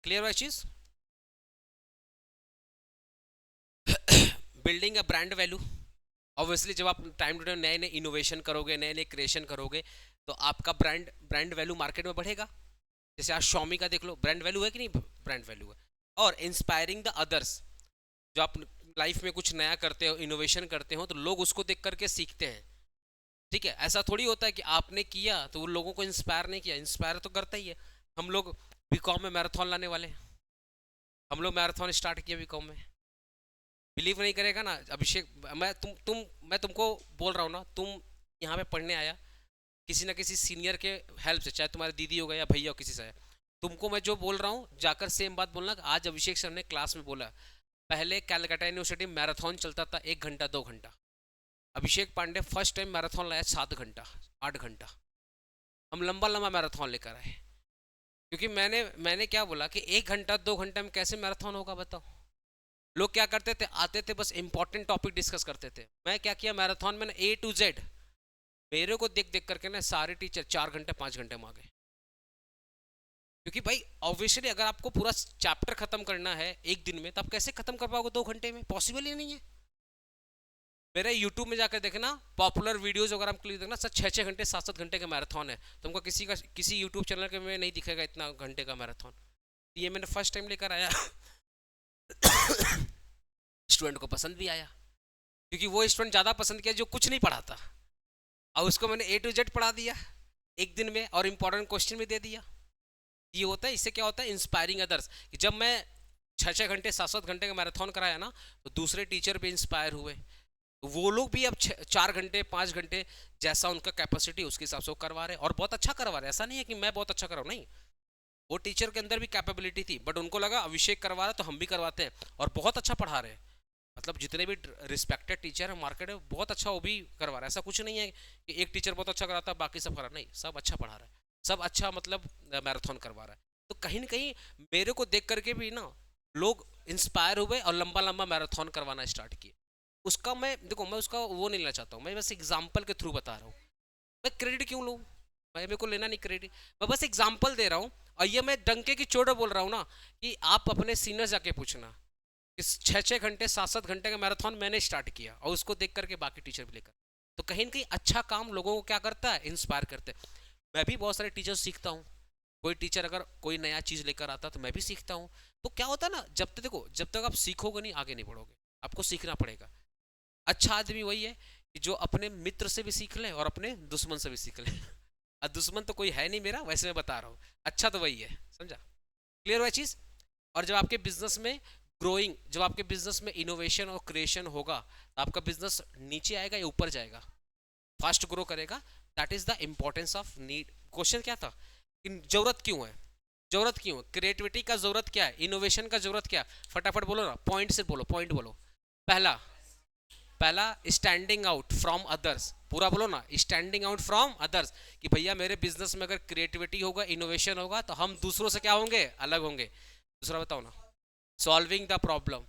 क्लियर हुआ चीज? Building a brand value, obviously जब आप टाइम टू टाइम नए नए इनोवेशन करोगे, नए नए क्रिएशन करोगे, तो आपका ब्रांड वैल्यू मार्केट में बढ़ेगा। जैसे आज शॉमी का देख लो, ब्रांड वैल्यू है कि नहीं? ब्रांड वैल्यू है। और इंस्पायरिंग द अदर्स, जो आप लाइफ में कुछ नया करते हो, इनोवेशन करते हो, तो लोग उसको देख करके सीखते हैं। ठीक है? ऐसा थोड़ी होता है कि आपने किया तो वो लोगों को इंस्पायर नहीं किया, इंस्पायर तो करता ही है। हम लोग बीकॉम में मैराथन लाने वाले हैं, हम लोग मैराथन स्टार्ट किया बीकॉम में। बिलीव नहीं करेगा ना अभिषेक, मैं तुमको बोल रहा हूँ ना, तुम यहाँ पे पढ़ने आया किसी ना किसी सीनियर के हेल्प से, चाहे तुम्हारे दीदी होगा या भैया हो, किसी से। तुमको मैं जो बोल रहा हूँ जाकर सेम बात बोलना। आज अभिषेक सर ने क्लास में बोला, पहले कैलकाटा यूनिवर्सिटी में मैराथन चलता था 1 घंटा 2 घंटा, अभिषेक पांडे फर्स्ट टाइम मैराथन लाया 7 घंटा 8 घंटा। हम लंबा लंबा मैराथन लेकर आए, क्योंकि मैंने क्या बोला कि 1 घंटा 2 घंटा में कैसे मैराथन होगा बताओ। लोग क्या करते थे, आते थे बस इंपॉर्टेंट टॉपिक डिस्कस करते थे। मैं क्या किया, मैराथन में A to Z, मेरे को देख देख करके ना सारे टीचर 4 घंटे 5 घंटे में आ गए। क्योंकि भाई ऑब्वियसली अगर आपको पूरा चैप्टर खत्म करना है एक दिन में, तो आप कैसे खत्म कर पाओगे 2 घंटे में? पॉसिबल ही नहीं है। मेरे यूट्यूब में जाकर देखना, पॉपुलर वीडियोस अगर आप क्लिक देखना, सर 6-6 घंटे 7-7 घंटे का मैराथन है। तुमको किसी यूट्यूब चैनल के में नहीं दिखेगा इतना घंटे का मैराथन। ये मैंने फर्स्ट टाइम लेकर आया स्टूडेंट को पसंद भी आया, क्योंकि वो स्टूडेंट ज़्यादा पसंद किया जो कुछ नहीं पढ़ा था, और उसको मैंने A to Z पढ़ा दिया। एक दिन में, और इंपॉर्टेंट क्वेश्चन भी दे दिया। ये होता है, इससे क्या होता है, इंस्पायरिंग अदर्स। जब मैं 6-6 घंटे 7-7 घंटे का मैराथन कराया ना, तो दूसरे टीचर भी इंस्पायर हुए, तो वो लोग भी अब 4 घंटे 5 घंटे जैसा उनका कैपेसिटी उसके हिसाब से वो करवा रहे हैं, और बहुत अच्छा करवा रहे हैं। ऐसा नहीं है कि मैं बहुत अच्छा कराऊँ, नहीं, वो टीचर के अंदर भी कैपेबिलिटी थी, बट उनको लगा अभिषेक करवा रहा है तो हम भी करवाते हैं, और बहुत अच्छा पढ़ा रहे हैं। मतलब जितने भी रिस्पेक्टेड टीचर है मार्केट में, बहुत अच्छा वो भी करवा रहा है। ऐसा कुछ नहीं है कि एक टीचर बहुत अच्छा कराता है बाकी सब करा, नहीं, सब अच्छा पढ़ा रहा है, सब अच्छा मतलब मैराथन करवा रहा है। तो कहीं ना कहीं मेरे को देख करके भी ना लोग इंस्पायर हुए और लंबा लंबा मैराथन करवाना स्टार्ट किए। उसका मैं देखो, मैं उसका वो नहीं लेना चाहता हूँ, मैं बस एग्जाम्पल के थ्रू बता रहा हूँ। मैं क्रेडिट क्यों लूँ, भाई मेरे को लेना नहीं क्रेडिट, मैं बस एग्जाम्पल दे रहा हूँ। और ये मैं डंके की चोट बोल रहा हूँ ना, कि आप अपने सीनियर जाके पूछना, इस 6-6 घंटे 7-7 घंटे का मैराथन मैंने स्टार्ट किया, और उसको देख करके बाकी टीचर भी लेकर, तो कहीं ना कहीं अच्छा काम लोगों को क्या करता है, इंस्पायर करते हैं। मैं भी बहुत सारे टीचर सीखता हूँ, कोई टीचर अगर कोई नया चीज़ लेकर आता तो मैं भी सीखता हूँ। तो क्या होता है ना, जब तक देखो, जब तक आप सीखोगे नहीं आगे नहीं बढ़ोगे, आपको सीखना पड़ेगा। अच्छा आदमी वही है कि जो अपने मित्र से भी सीख ले और अपने दुश्मन से भी सीख ले। अब दुश्मन तो कोई है नहीं मेरा, वैसे मैं बता रहा हूँ, अच्छा तो वही है, समझा, क्लियर हुआ चीज़। और जब आपके बिजनेस में ग्रोइंग, जब आपके बिजनेस में इनोवेशन और क्रिएशन होगा, तो आपका बिजनेस नीचे आएगा या ऊपर जाएगा, फास्ट ग्रो करेगा। That is the importance of need. Question क्या था कि जरूरत क्यों है, जरूरत क्यों है, क्रिएटिविटी का जरूरत क्या है, इनोवेशन का जरूरत क्या है, फटाफट बोलो ना, पॉइंट से बोलो, पॉइंट बोलो। पहला, पहला स्टैंडिंग आउट फ्रॉम अदर्स, पूरा बोलो ना, स्टैंडिंग आउट फ्रॉम अदर्स, कि भैया मेरे बिजनेस में अगर क्रिएटिविटी होगा, इनोवेशन होगा, तो हम दूसरों से क्या होंगे, अलग होंगे। दूसरा बताओ ना, सॉल्विंग द प्रॉब्लम।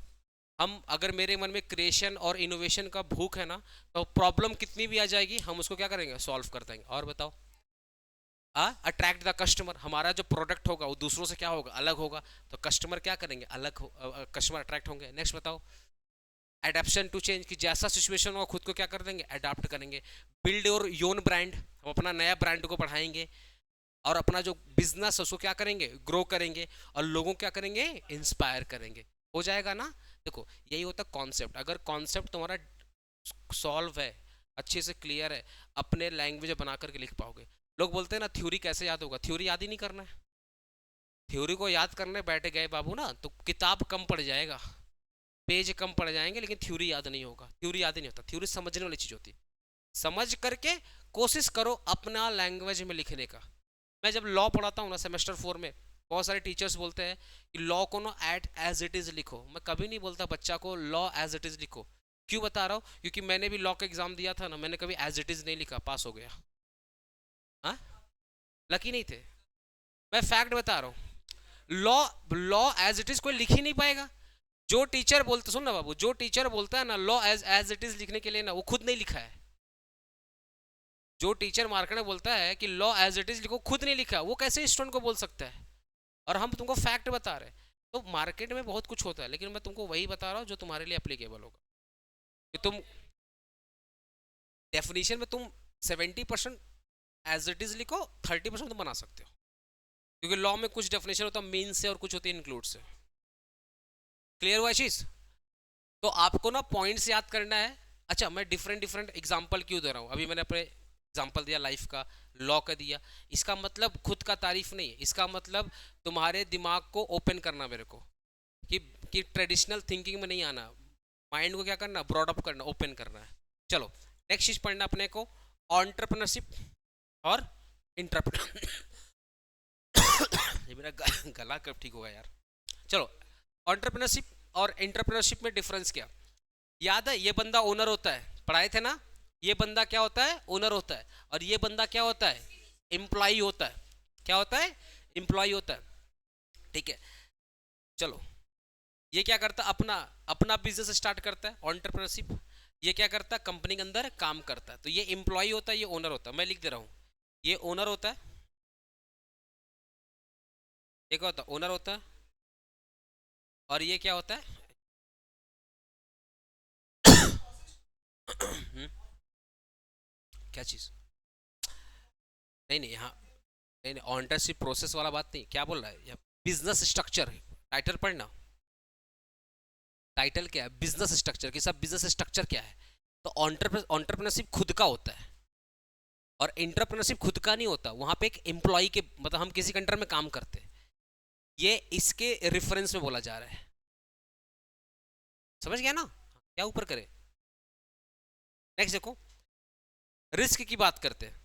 हम अगर मेरे मन में क्रिएशन और इनोवेशन का भूख है ना, तो प्रॉब्लम कितनी भी आ जाएगी हम उसको क्या करेंगे, सॉल्व कर देंगे। और बताओ, अट्रैक्ट द कस्टमर, हमारा जो प्रोडक्ट होगा वो दूसरों से क्या होगा, अलग होगा, तो कस्टमर क्या करेंगे, अलग कस्टमर अट्रैक्ट होंगे। नेक्स्ट बताओ, एडेप्शन टू चेंज, कि जैसा सिचुएशन होगा खुद को क्या कर देंगे, अडाप्ट करेंगे। बिल्ड योर योन ब्रांड, हम अपना नया ब्रांड को बढ़ाएंगे, और अपना जो बिजनेस है उसको क्या करेंगे, ग्रो करेंगे, और लोगों को क्या करेंगे, इंस्पायर करेंगे। हो जाएगा ना। देखो यही होता है कॉन्सेप्ट, अगर कॉन्सेप्ट तुम्हारा सॉल्व है, अच्छे से क्लियर है, अपने लैंग्वेज बना करके लिख पाओगे। लोग बोलते हैं ना थ्योरी कैसे याद होगा, थ्योरी याद ही नहीं करना है। थ्योरी को याद करने बैठ गए बाबू ना, तो किताब कम पड़ जाएगा, पेज कम पड़ जाएंगे, लेकिन थ्योरी याद नहीं होगा। थ्योरी याद ही नहीं होता, थ्योरी समझने वाली चीज़ होती है। समझ करके कोशिश करो अपना लैंग्वेज में लिखने का। मैं जब लॉ पढ़ाता हूँ ना सेमेस्टर 4 में, बहुत सारे टीचर्स बोलते हैं कि लॉ को ना एज इट इज़ लिखो। मैं कभी नहीं बोलता बच्चा को लॉ एज इट इज़ लिखो। क्यों बता रहा हूँ, क्योंकि मैंने भी लॉ का एग्जाम दिया था ना, मैंने कभी एज इट इज़ नहीं लिखा, पास हो गया। हाँ, लकी नहीं थे, मैं फैक्ट बता रहा हूँ। Law, law as it is कोई लिख ही नहीं पाएगा। जो टीचर बोलते, सुन ना बाबू, जो टीचर बोलता है ना लॉ एज इट इज़ लिखने के लिए ना, वो खुद नहीं लिखा है। जो टीचर मार्केट में बोलता है कि लॉ एज इट इज लिखो, खुद नहीं लिखा, वो कैसे स्टूडेंट को बोल सकता है। और हम तुमको फैक्ट बता रहे हैं। तो मार्केट में बहुत कुछ होता है, लेकिन मैं तुमको वही बता रहा हूँ जो तुम्हारे लिए एप्लीकेबल होगा। कि तुम डेफिनेशन में तुम 70% एज इट इज लिखो, 30% तुम बना सकते हो, क्योंकि लॉ में कुछ डेफिनेशन होता है मीन से और कुछ होती है इंक्लूड से। क्लियर हुआ चीज। तो आपको ना पॉइंट्स याद करना है। अच्छा, मैं डिफरेंट डिफरेंट एग्जांपल क्यों दे रहा हूँ, अभी मैंने अपने एग्जांपल दिया लाइफ का, लॉ का दिया, इसका मतलब खुद का तारीफ नहीं है, इसका मतलब तुम्हारे दिमाग को ओपन करना मेरे को, कि ट्रेडिशनल थिंकिंग में नहीं आना, माइंड को क्या करना, ब्रॉड अप करना, ओपन करना है। चलो नेक्स्ट चीज पढ़ना अपने को, ऑन्टरप्रनरशिप और इंटरप्रेन्योर। ये मेरा गला कब ठीक होगा यार। चलो, ऑन्टरप्रनरशिप और इंटरप्रेन्योरशिप में डिफरेंस क्या, याद है, ये बंदा ओनर होता है, पढ़ाए थे ना, ये बंदा क्या होता है, ओनर होता है, और ये बंदा क्या होता है, एम्प्लॉय होता है। क्या होता है, एम्प्लॉय होता है। ठीक है, चलो, ये क्या करता है, अपना अपना बिजनेस स्टार्ट करता है, एंटरप्रेन्योरशिप। ये क्या करता है, कंपनी के अंदर काम करता है। तो ये एम्प्लॉय होता है, ये ओनर होता है। मैं लिख दे रहा हूँ, ये ओनर होता है, ये क्या होता है, ओनर होता है, और ये क्या होता है। क्या चीज, नहीं नहीं, यहाँ नहीं नहीं, ऑनरशिप प्रोसेस वाला बात नहीं, क्या बोल रहा है, बिजनेस स्ट्रक्चर, टाइटल पढ़ना। टाइटल क्या है, बिजनेस स्ट्रक्चर, कि सब बिजनेस स्ट्रक्चर क्या है। तो ऑन्टरप्रनरशिप खुद का होता है, और एंटरप्रेन्योरशिप खुद का नहीं होता, वहां पे एक एम्प्लॉय के मतलब हम किसी के अंडर में काम करते हैं, ये इसके रेफरेंस में बोला जा रहा है। समझ गया ना, क्या ऊपर करे। नेक्स्ट देखो, रिस्क की बात करते हैं।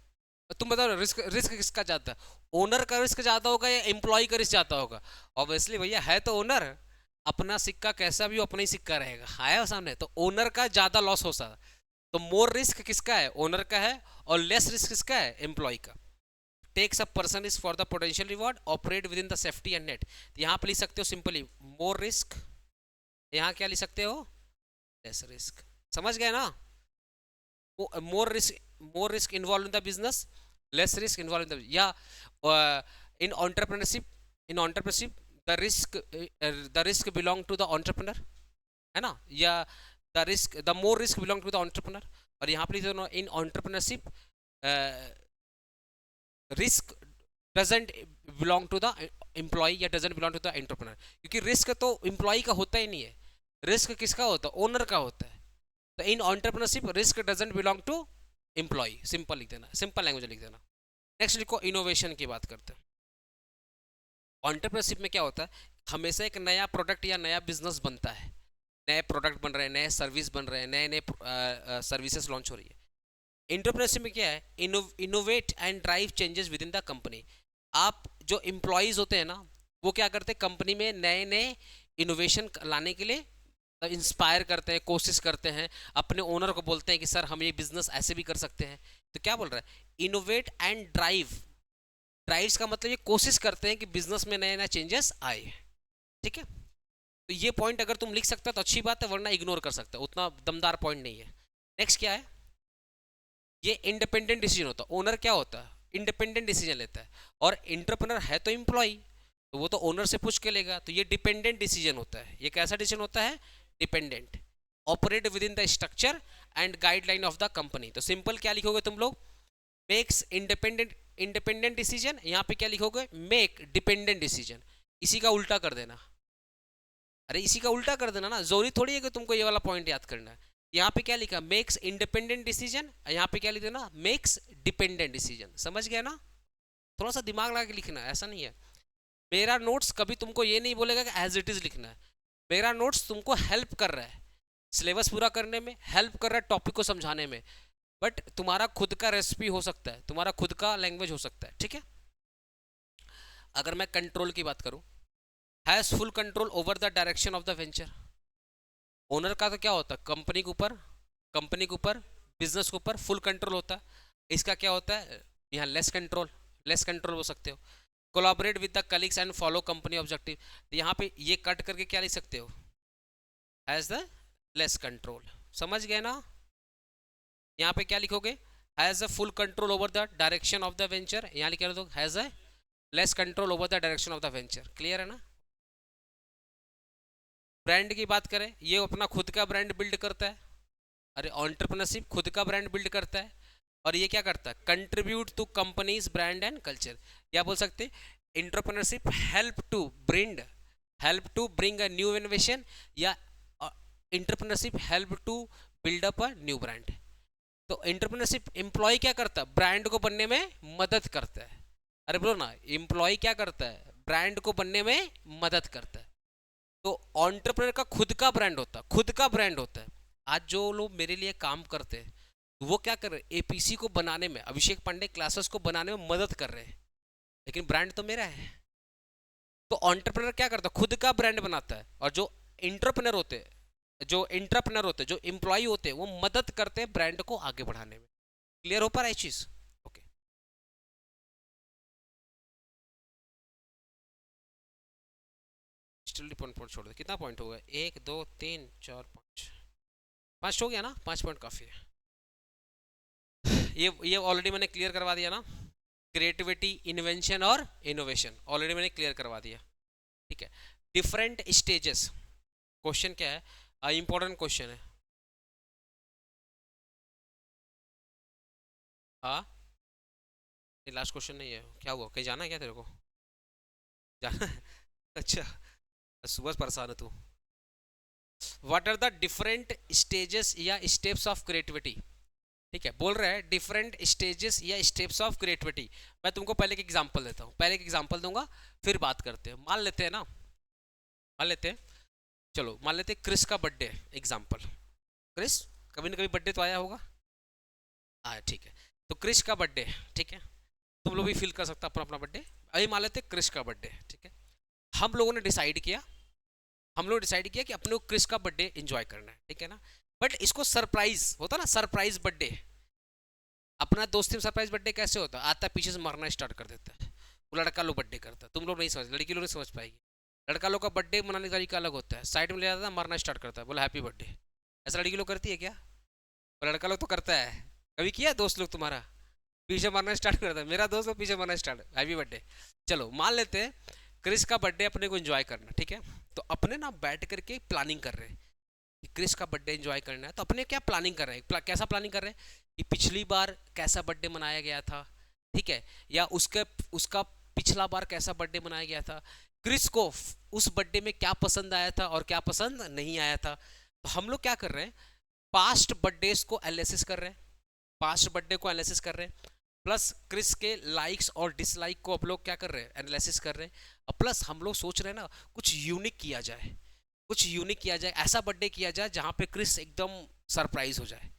तुम बताओ रिस्क रिस्क किसका ज्यादा है, ओनर का रिस्क ज्यादा होगा या एम्प्लॉय का रिस्क ज्यादा होगा? ऑब्वियसली भैया है तो ओनर, अपना सिक्का कैसा भी अपना ही सिक्का रहेगा, आया सामने, तो ओनर का ज्यादा लॉस हो सकता है। तो मोर रिस्क किसका है, ओनर का है, और लेस रिस्क किसका है, एम्प्लॉय का। Takes a person is for the potential reward, operate within the safety and net. यहाँ पे लिख सकते हो सिंपली मोर रिस्क, यहाँ क्या लिख सकते हो, लेस रिस्क। समझ गए ना, more risk involve in the business, less risk involve in the, या in entrepreneurship the risk belong to the entrepreneur, है ना, या the more risk belong to the entrepreneur. और यहाँ पे in entrepreneurship risk doesn't belong to the employ या doesn't belong to the entrepreneur, क्योंकि risk तो एम्प्लॉय का होता ही नहीं है, रिस्क किसका होता है, ओनर का होता है। तो in entrepreneurship risk doesn't belong to employ, simple लिख देना, सिंपल लैंग्वेज लिख देना। नेक्स्ट लिखो, इनोवेशन की बात करते हैं। एंटरप्रेन्योरशिप में क्या होता है, हमेशा एक नया प्रोडक्ट या नया बिजनेस बनता है, नए प्रोडक्ट बन रहे हैं, नए सर्विस बन रहे हैं, नए नए सर्विसेज लॉन्च हो रही है। एंटरप्रेन्योरशिप में क्या है, innovate and drive changes with in the company. आप जो एम्प्लॉयज होते हैं ना, वो क्या करते हैं, कंपनी में नए नए इनोवेशन लाने के लिए इंस्पायर करते हैं, कोशिश करते हैं, अपने ओनर को बोलते हैं कि सर हम ये बिजनेस ऐसे भी कर सकते हैं। तो क्या बोल रहा है, इनोवेट एंड ड्राइव, ड्राइव्स का मतलब ये कोशिश करते हैं कि बिजनेस में नए नए चेंजेस आए। ठीक है, तो ये पॉइंट अगर तुम लिख सकते हो तो अच्छी बात है, वरना इग्नोर कर सकते हो, उतना दमदार पॉइंट नहीं है। नेक्स्ट क्या है, ये इंडिपेंडेंट डिसीजन होता है। ओनर क्या होता है, इंडिपेंडेंट डिसीजन लेता है, और इंटरप्रेनर है तो एम्प्लॉय, तो वो तो ओनर से पूछ के लेगा, तो ये डिपेंडेंट डिसीजन होता है। ये कैसा डिसीजन होता है, dependent. Operate within the structure and guideline of the company. तो सिंपल क्या लिखोगे तुम लोग, मेक्स इंडिपेंडेंट डिसीजन, यहाँ पे क्या लिखोगे, मेक डिपेंडेंट डिसीजन। इसी का उल्टा कर देना, अरे इसी का उल्टा कर देना ना, जरूरी थोड़ी है कि तुमको ये वाला पॉइंट याद करना है। यहाँ पे क्या लिखा, मेक्स इंडिपेंडेंट डिसीजन, यहाँ पे क्या लिख देना, मेक्स डिपेंडेंट डिसीजन। समझ गया ना, थोड़ा सा दिमाग लगा के लिखना है, ऐसा नहीं है। मेरा नोट्स कभी तुमको ये नहीं बोलेगा कि एज इट इज लिखना है, मेरा नोट्स तुमको हेल्प कर रहा है, सिलेबस पूरा करने में हेल्प कर रहा है, टॉपिक को समझाने में, बट तुम्हारा खुद का रेसिपी हो सकता है, तुम्हारा खुद का लैंग्वेज हो सकता है। ठीक है, अगर मैं कंट्रोल की बात करूं, has full control over the direction of the venture. Owner का तो क्या होता है, कंपनी के ऊपर, बिजनेस के ऊपर फुल कंट्रोल होता है। इसका क्या होता है, यहाँ लेस कंट्रोल हो सकते हो। Collaborate with the colleagues and follow company objective, तो यहाँ पे ये कट करके क्या लिख सकते हो, हैज द लेस कंट्रोल। समझ गए ना, यहाँ पे क्या लिखोगे, has a full control over the direction of the venture, यहाँ लिख दो has a less control over the direction of the venture. Clear है ना। ब्रांड की बात करें, ये अपना खुद का ब्रांड बिल्ड करता है, अरे एंटरप्रेन्योरशिप खुद का ब्रांड बिल्ड करता है, और ये क्या करता है, contribute to companies brand and culture. या बोल सकते entrepreneurship help to bring a new innovation, या entrepreneurship help to build up a new brand. तो एंटरप्रेन्योरशिप एम्प्लॉय क्या करता है, ब्रांड को बनने में मदद करता है। अरे बोलो ना, एम्प्लॉय क्या करता है, ब्रांड को बनने में मदद करता है। तो एंटरप्रेन्योर का खुद का ब्रांड होता है। आज जो लोग मेरे लिए काम करते हैं, वो क्या कर रहे हैं, एपीसी को बनाने में, अभिषेक पांडे क्लासेस को बनाने में मदद कर रहे हैं, लेकिन ब्रांड तो मेरा है। तो एंटरप्रेन्योर क्या करता है, खुद का ब्रांड बनाता है, और जो एंटरप्रेन्योर होते हैं, जो एम्प्लॉय होते हैं, वो मदद करते हैं ब्रांड को आगे बढ़ाने में। क्लियर हो पा रहा है चीज, ओके। पॉइंट छोड़ दे, कितना पॉइंट हो गया, 1 2 3 4 5, 5 हो गया ना, 5 पॉइंट काफी है। ये ऑलरेडी मैंने क्लियर करवा दिया ना, क्रिएटिविटी, इन्वेंशन और इनोवेशन ऑलरेडी मैंने क्लियर करवा दिया। ठीक है, डिफरेंट स्टेजेस, क्वेश्चन क्या है, इंपॉर्टेंट क्वेश्चन है। हाँ, ये लास्ट क्वेश्चन नहीं है, क्या हुआ, कहीं जाना है क्या तेरे को, जाना है? अच्छा, सुबह से परेशान है तू। What are the different stages या स्टेप्स ऑफ क्रिएटिविटी, ठीक है, बोल रहा है डिफरेंट स्टेजेस या स्टेप्स ऑफ क्रिएटिविटी। मैं तुमको पहले एक एग्जांपल देता हूँ, पहले एक एग्जांपल दूंगा, फिर बात करते हैं। मान लेते हैं ना, मान लेते हैं, चलो मान लेते हैं क्रिस का बर्थडे एग्जांपल। क्रिस, कभी ना कभी बर्थडे तो आया होगा, हाँ ठीक है। तो क्रिस का बर्थडे, ठीक है, तुम लोग भी फील कर सकते हो अपना अपना बर्थडे। अभी मान लेते हैं क्रिस का बर्थडे, ठीक है। हम लोगों ने डिसाइड किया, हम लोग डिसाइड किया कि अपने को क्रिस का बर्थडे एंजॉय करना है, ठीक है ना। बट इसको सरप्राइज होता ना, सरप्राइज बर्थडे, अपना दोस्ती में सरप्राइज बर्थडे कैसे होता है, आता है पीछे से मरना स्टार्ट कर देता है, वो लड़का लोग बर्थडे करता है, तुम लोग नहीं समझ, लड़की लोग नहीं समझ पाएगी। लड़का लोग का बर्थडे मनाने का तरीका अलग होता है, साइड में ले जाता है, मरना स्टार्ट करता है, बोला हैप्पी बर्थडे। ऐसा लड़की लोग करती है क्या? और लड़का लोग तो करता है, कभी किया दोस्त लोग तुम्हारा पीछे मारना स्टार्ट करता है, मेरा दोस्त लोग पीछे मारना स्टार्ट, हैप्पी बर्थडे। चलो मान लेते हैं क्रिस का बर्थडे अपने को एंजॉय करना, ठीक है। तो अपने ना बैठ करके प्लानिंग कर रहे हैं कि क्रिस का बर्थडे एंजॉय करना है, तो अपने क्या प्लानिंग कर रहे हैं, कैसा प्लानिंग कर रहे हैं कि पिछली बार कैसा बर्थडे मनाया गया था, ठीक है, या उसके उसका पिछला बार कैसा बर्थडे मनाया गया था, क्रिस को उस बर्थडे में क्या पसंद आया था और क्या पसंद नहीं आया था। तो हम लोग क्या कर रहे हैं, पास्ट बर्थडेज को एनालिसिस कर रहे हैं, पास्ट बर्थडे को एनालिसिस कर रहे हैं, प्लस क्रिस के लाइक्स और डिसलाइक को आप लोग क्या कर रहे हैं, एनालिसिस कर रहे हैं, और प्लस हम लोग सोच रहे हैं ना कुछ यूनिक किया जाए, कुछ यूनिक किया जाए, ऐसा बर्थडे किया जाए जहां पे क्रिस एकदम सरप्राइज हो जाए,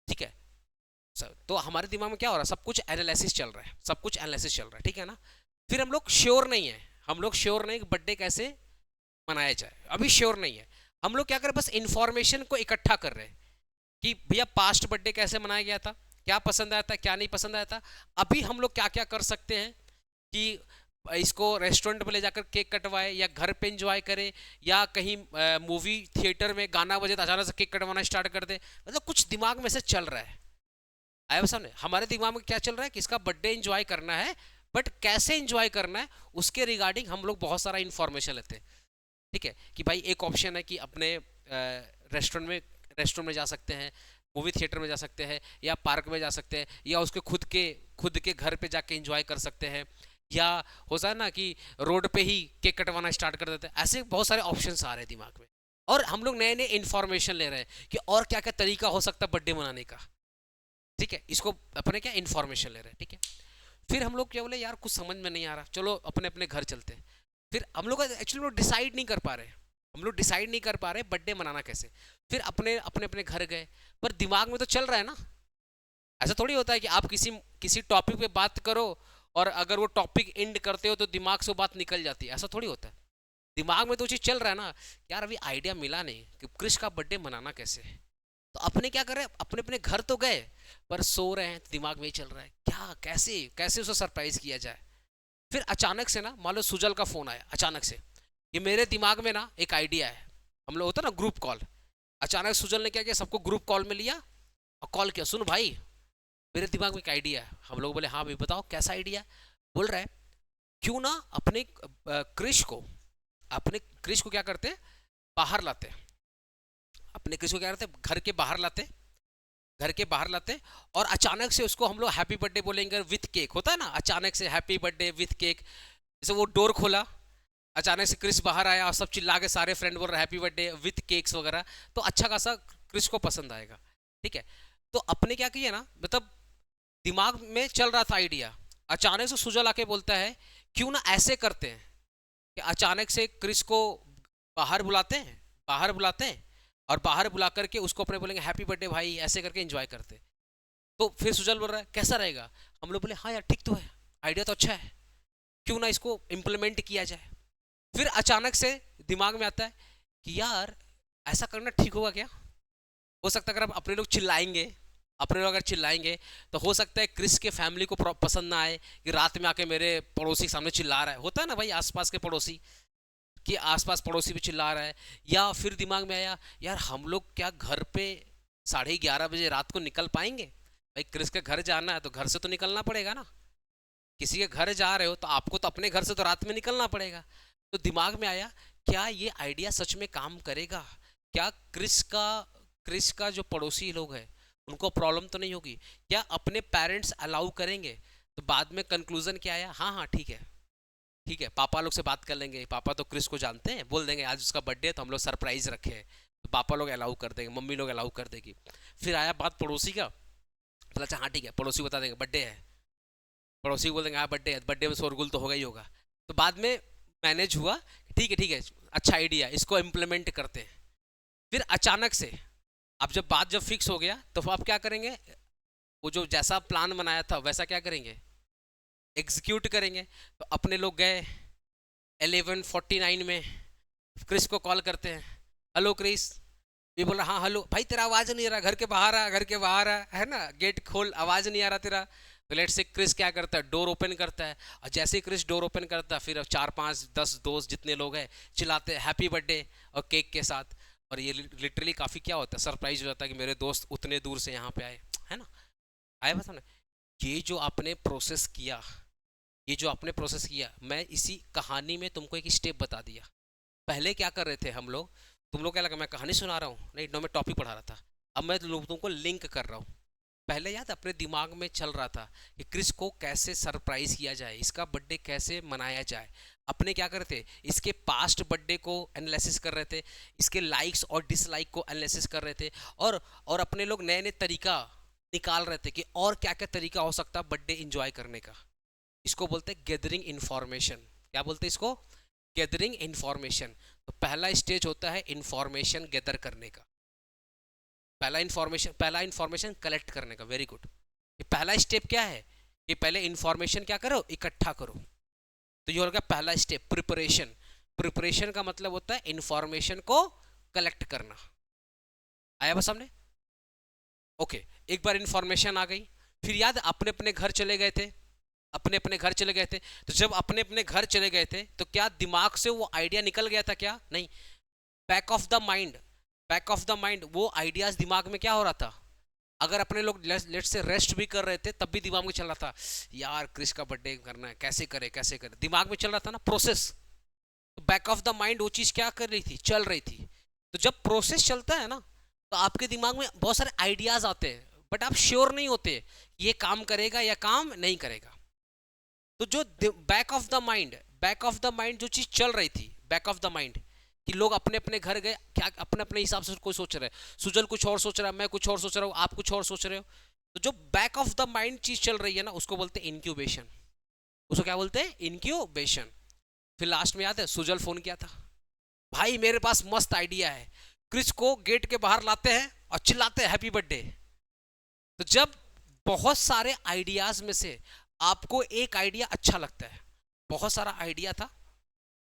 ठीक है। तो हमारे दिमाग में क्या हो रहा है, सब कुछ एनालिसिस चल रहा है, सब कुछ एनालिसिस चल रहा है, ठीक है ना। फिर हम लोग श्योर नहीं है, हम लोग श्योर नहीं कि बर्थडे कैसे मनाया जाए, अभी श्योर नहीं है। हम लोग क्या कर रहे हैं, बस इंफॉर्मेशन को इकट्ठा कर रहे हैं कि भैया पास्ट बर्थडे कैसे मनाया गया था, क्या पसंद आया था, क्या नहीं पसंद आया था, अभी हम लोग क्या क्या कर सकते हैं कि इसको रेस्टोरेंट पे ले जाकर केक कटवाए, या घर पे एंजॉय करे, या कहीं मूवी थिएटर में गाना बजे तो अचानक से केक कटवाना स्टार्ट कर दे। मतलब कुछ दिमाग में से चल रहा है, आया सामने हमारे दिमाग में क्या चल रहा है कि इसका बर्थडे एंजॉय करना है, बट कैसे एंजॉय करना है उसके रिगार्डिंग हम लोग बहुत सारा इन्फॉर्मेशन लेते हैं, ठीक है। कि भाई एक ऑप्शन है कि अपने रेस्टोरेंट में जा सकते हैं, मूवी थिएटर में जा सकते हैं, या पार्क में जा सकते हैं, या उसके खुद के घर पे जाके एंजॉय कर सकते हैं, या होता है ना कि रोड पे ही केक कटवाना स्टार्ट कर देते हैं। ऐसे बहुत सारे ऑप्शंस आ रहे हैं दिमाग में, और हम लोग नए नए इन्फॉर्मेशन ले रहे हैं कि और क्या क्या तरीका हो सकता है बर्थडे मनाने का, ठीक है। इसको अपने क्या इन्फॉर्मेशन ले रहे हैं, ठीक है। फिर हम लोग क्या बोले, यार कुछ समझ में नहीं आ रहा, चलो अपने अपने घर चलते हैं। फिर हम लोग एक्चुअली डिसाइड नहीं कर पा रहे, हम लोग डिसाइड नहीं कर पा रहे बर्थडे मनाना कैसे। फिर अपने अपने अपने घर गए, पर दिमाग में तो चल रहा है ना, ऐसा थोड़ी होता है कि आप किसी किसी टॉपिक पे बात करो और अगर वो टॉपिक एंड करते हो तो दिमाग से वो बात निकल जाती है, ऐसा थोड़ी होता है। दिमाग में तो चीज़ चल रहा है ना, यार अभी आइडिया मिला नहीं कि क्रिश का बर्थडे मनाना कैसे है। तो अपने क्या कर रहे हैं, अपने अपने घर तो गए पर सो रहे हैं, दिमाग में ही चल रहा है क्या कैसे कैसे उसे सरप्राइज किया जाए। फिर अचानक से ना मान लो सुजल का फोन आया अचानक से, ये मेरे दिमाग में ना एक आइडिया है, हम लोग होता ना ग्रुप कॉल, अचानक सुजल ने क्या किया, सबको ग्रुप कॉल में लिया और कॉल किया, सुन भाई मेरे दिमाग में एक आइडिया है। हम लोग बोले हाँ भाई बताओ कैसा आइडिया। बोल रहा है क्यों ना अपने क्रिश को क्या करते, बाहर लाते, अपने क्रिश को क्या करते घर के बाहर लाते, घर के बाहर लाते, और अचानक से उसको हम लोग हैप्पी बर्थडे बोलेंगे विथ केक, होता है ना अचानक से हैप्पी बर्थडे विथ केक। जैसे वो डोर खोला, अचानक से क्रिस बाहर आया और सब चिल्ला के सारे फ्रेंड बोल रहे हैप्पी बर्थडे विथ केक्स वगैरह, तो अच्छा खासा क्रिस को पसंद आएगा, ठीक है। तो अपने क्या किया ना, मतलब दिमाग में चल रहा था आइडिया, अचानक से सुजल आके बोलता है क्यों ना ऐसे करते हैं कि अचानक से क्रिस को बाहर बुलाते हैं, बाहर बुलाते हैं और बाहर बुला करके उसको अपने बोलेंगे हैप्पी बर्थडे भाई, ऐसे करके एंजॉय करते। तो फिर सुजल बोल रहा है कैसा रहेगा, हम लोग बोले हाँ यार ठीक तो है, आइडिया तो अच्छा है, क्यों ना इसको इम्प्लीमेंट किया जाए। फिर अचानक से दिमाग में आता है कि यार ऐसा करना ठीक होगा क्या, हो सकता है अगर अपने लोग चिल्लाएंगे, अपने लोग अगर चिल्लाएंगे तो हो सकता है क्रिस के फैमिली को पसंद ना आए कि रात में आके मेरे पड़ोसी के सामने चिल्ला रहा है, होता है ना भाई आसपास के पड़ोसी, कि आसपास पड़ोसी भी चिल्ला रहा है। या फिर दिमाग में आया यार हम लोग क्या घर पे 11:30 बजे रात को निकल पाएंगे, भाई क्रिस के घर जाना है तो घर से तो निकलना पड़ेगा ना, किसी के घर जा रहे हो तो आपको तो अपने घर से तो रात में निकलना पड़ेगा। तो दिमाग में आया क्या ये आइडिया सच में काम करेगा, क्या क्रिस का जो पड़ोसी लोग हैं उनको प्रॉब्लम तो नहीं होगी, क्या अपने पेरेंट्स अलाउ करेंगे। तो बाद में कंक्लूजन क्या आया, हाँ हाँ ठीक है ठीक है, पापा लोग से बात कर लेंगे, पापा तो क्रिस को जानते हैं, बोल देंगे आज उसका बर्थडे है तो हम लोग सरप्राइज रखे हैं, तो पापा लोग अलाउ कर देंगे, मम्मी लोग अलाउ कर देगी। फिर आया बात पड़ोसी का, बोला अच्छा हाँ ठीक है, पड़ोसी बता देंगे बर्थडे है, पड़ोसी बोल देंगे हाँ बर्थडे है, बर्थडे में शोरगुल तो होगा ही होगा। तो बाद में मैनेज हुआ, ठीक है अच्छा आइडिया, इसको इम्प्लीमेंट करते हैं। फिर अचानक से अब जब बात जब फिक्स हो गया तो आप क्या करेंगे, वो जो जैसा प्लान बनाया था वैसा क्या करेंगे, एग्जीक्यूट करेंगे। तो अपने लोग गए 11:49 में क्रिस को कॉल करते हैं, हेलो क्रिस। ये बोल रहा हाँ हेलो भाई, तेरा आवाज़ नहीं आ रहा, घर के बाहर आ, घर के बाहर आ, है ना, गेट खोल, आवाज़ नहीं आ रहा तेरा। तो लेट से क्रिस क्या करता है, डोर ओपन करता है, और जैसे ही क्रिस डोर ओपन करता है फिर 4 5 10 दोस्त जितने लोग हैं चिल्लाते हैं हैप्पी बर्थडे और केक के साथ। और ये लिटरली काफ़ी क्या होता है, सरप्राइज हो जाता है कि मेरे दोस्त उतने दूर से यहाँ पे आए, है ना, आए बस हमने। ये जो आपने प्रोसेस किया, ये जो आपने प्रोसेस किया, मैं इसी कहानी में तुमको एक स्टेप बता दिया। पहले क्या कर रहे थे हम लोग, तुम लोग क्या लगा मैं कहानी सुना रहा हूँ, नहीं नो मैं टॉपिक पढ़ा रहा था। अब मैं तुमको लिंक कर रहा हूँ। पहले याद अपने दिमाग में चल रहा था कि क्रिस को कैसे सरप्राइज किया जाए, इसका बर्थडे कैसे मनाया जाए। अपने क्या कर रहे थे, इसके पास्ट बर्थडे को एनालिसिस कर रहे थे, इसके लाइक्स और डिसलाइक को एनालिसिस कर रहे थे, और अपने लोग नए नए तरीका निकाल रहे थे कि और क्या क्या तरीका हो सकता है बर्थडे इंजॉय करने का। इसको बोलते हैं गैदरिंग इंफॉर्मेशन। क्या बोलते हैं इसको, गैदरिंग इंफॉर्मेशन। तो पहला स्टेज होता है इंफॉर्मेशन गैदर करने का, पहला इंफॉर्मेशन कलेक्ट करने का। Very good. ये पहला स्टेप क्या है, कि पहले इंफॉर्मेशन क्या करो, इकट्ठा करो। तो ये हो गया पहला स्टेप, प्रिपरेशन। प्रिपरेशन का मतलब होता है इंफॉर्मेशन को कलेक्ट करना। आया बस सामने, ओके। एक बार इंफॉर्मेशन आ गई, फिर याद अपने अपने घर चले गए थे, अपने अपने घर चले गए थे। तो जब अपने अपने घर चले गए थे तो क्या दिमाग से वो आइडिया निकल गया था, क्या नहीं, back of the mind, back of the mind वो आइडियाज दिमाग में क्या हो रहा था। अगर अपने लोग लेट से रेस्ट भी कर रहे थे तब भी दिमाग में चल रहा था यार क्रिस का बर्थडे करना है, कैसे करे कैसे करे, दिमाग में चल रहा था ना प्रोसेस। तो बैक ऑफ द माइंड वो चीज़ क्या कर रही थी, चल रही थी। तो जब प्रोसेस चलता है ना तो आपके दिमाग में बहुत सारे आइडियाज आते हैं, बट आप श्योर नहीं होते ये काम करेगा या काम नहीं करेगा। तो जो back of the mind, back of the mind जो चीज़ चल रही थी, बैक ऑफ द माइंड कि लोग अपने अपने घर गए, क्या अपने अपने हिसाब से कोई सोच रहा है, सुजल कुछ और सोच रहा है, मैं कुछ और सोच रहा हूँ, आप कुछ और सोच रहे हो। तो जो बैक ऑफ द माइंड चीज़ चल रही है ना उसको बोलते हैं इनक्यूबेशन। उसको क्या बोलते हैं, इनक्यूबेशन। फिर लास्ट में याद है सुजल फोन किया था, भाई मेरे पास मस्त आइडिया है, क्रिस को गेट के बाहर लाते हैं और चिल्लाते हैं हैप्पी बर्थडे। तो जब बहुत सारे आइडियाज में से आपको एक आइडिया अच्छा लगता है, बहुत सारा आइडिया था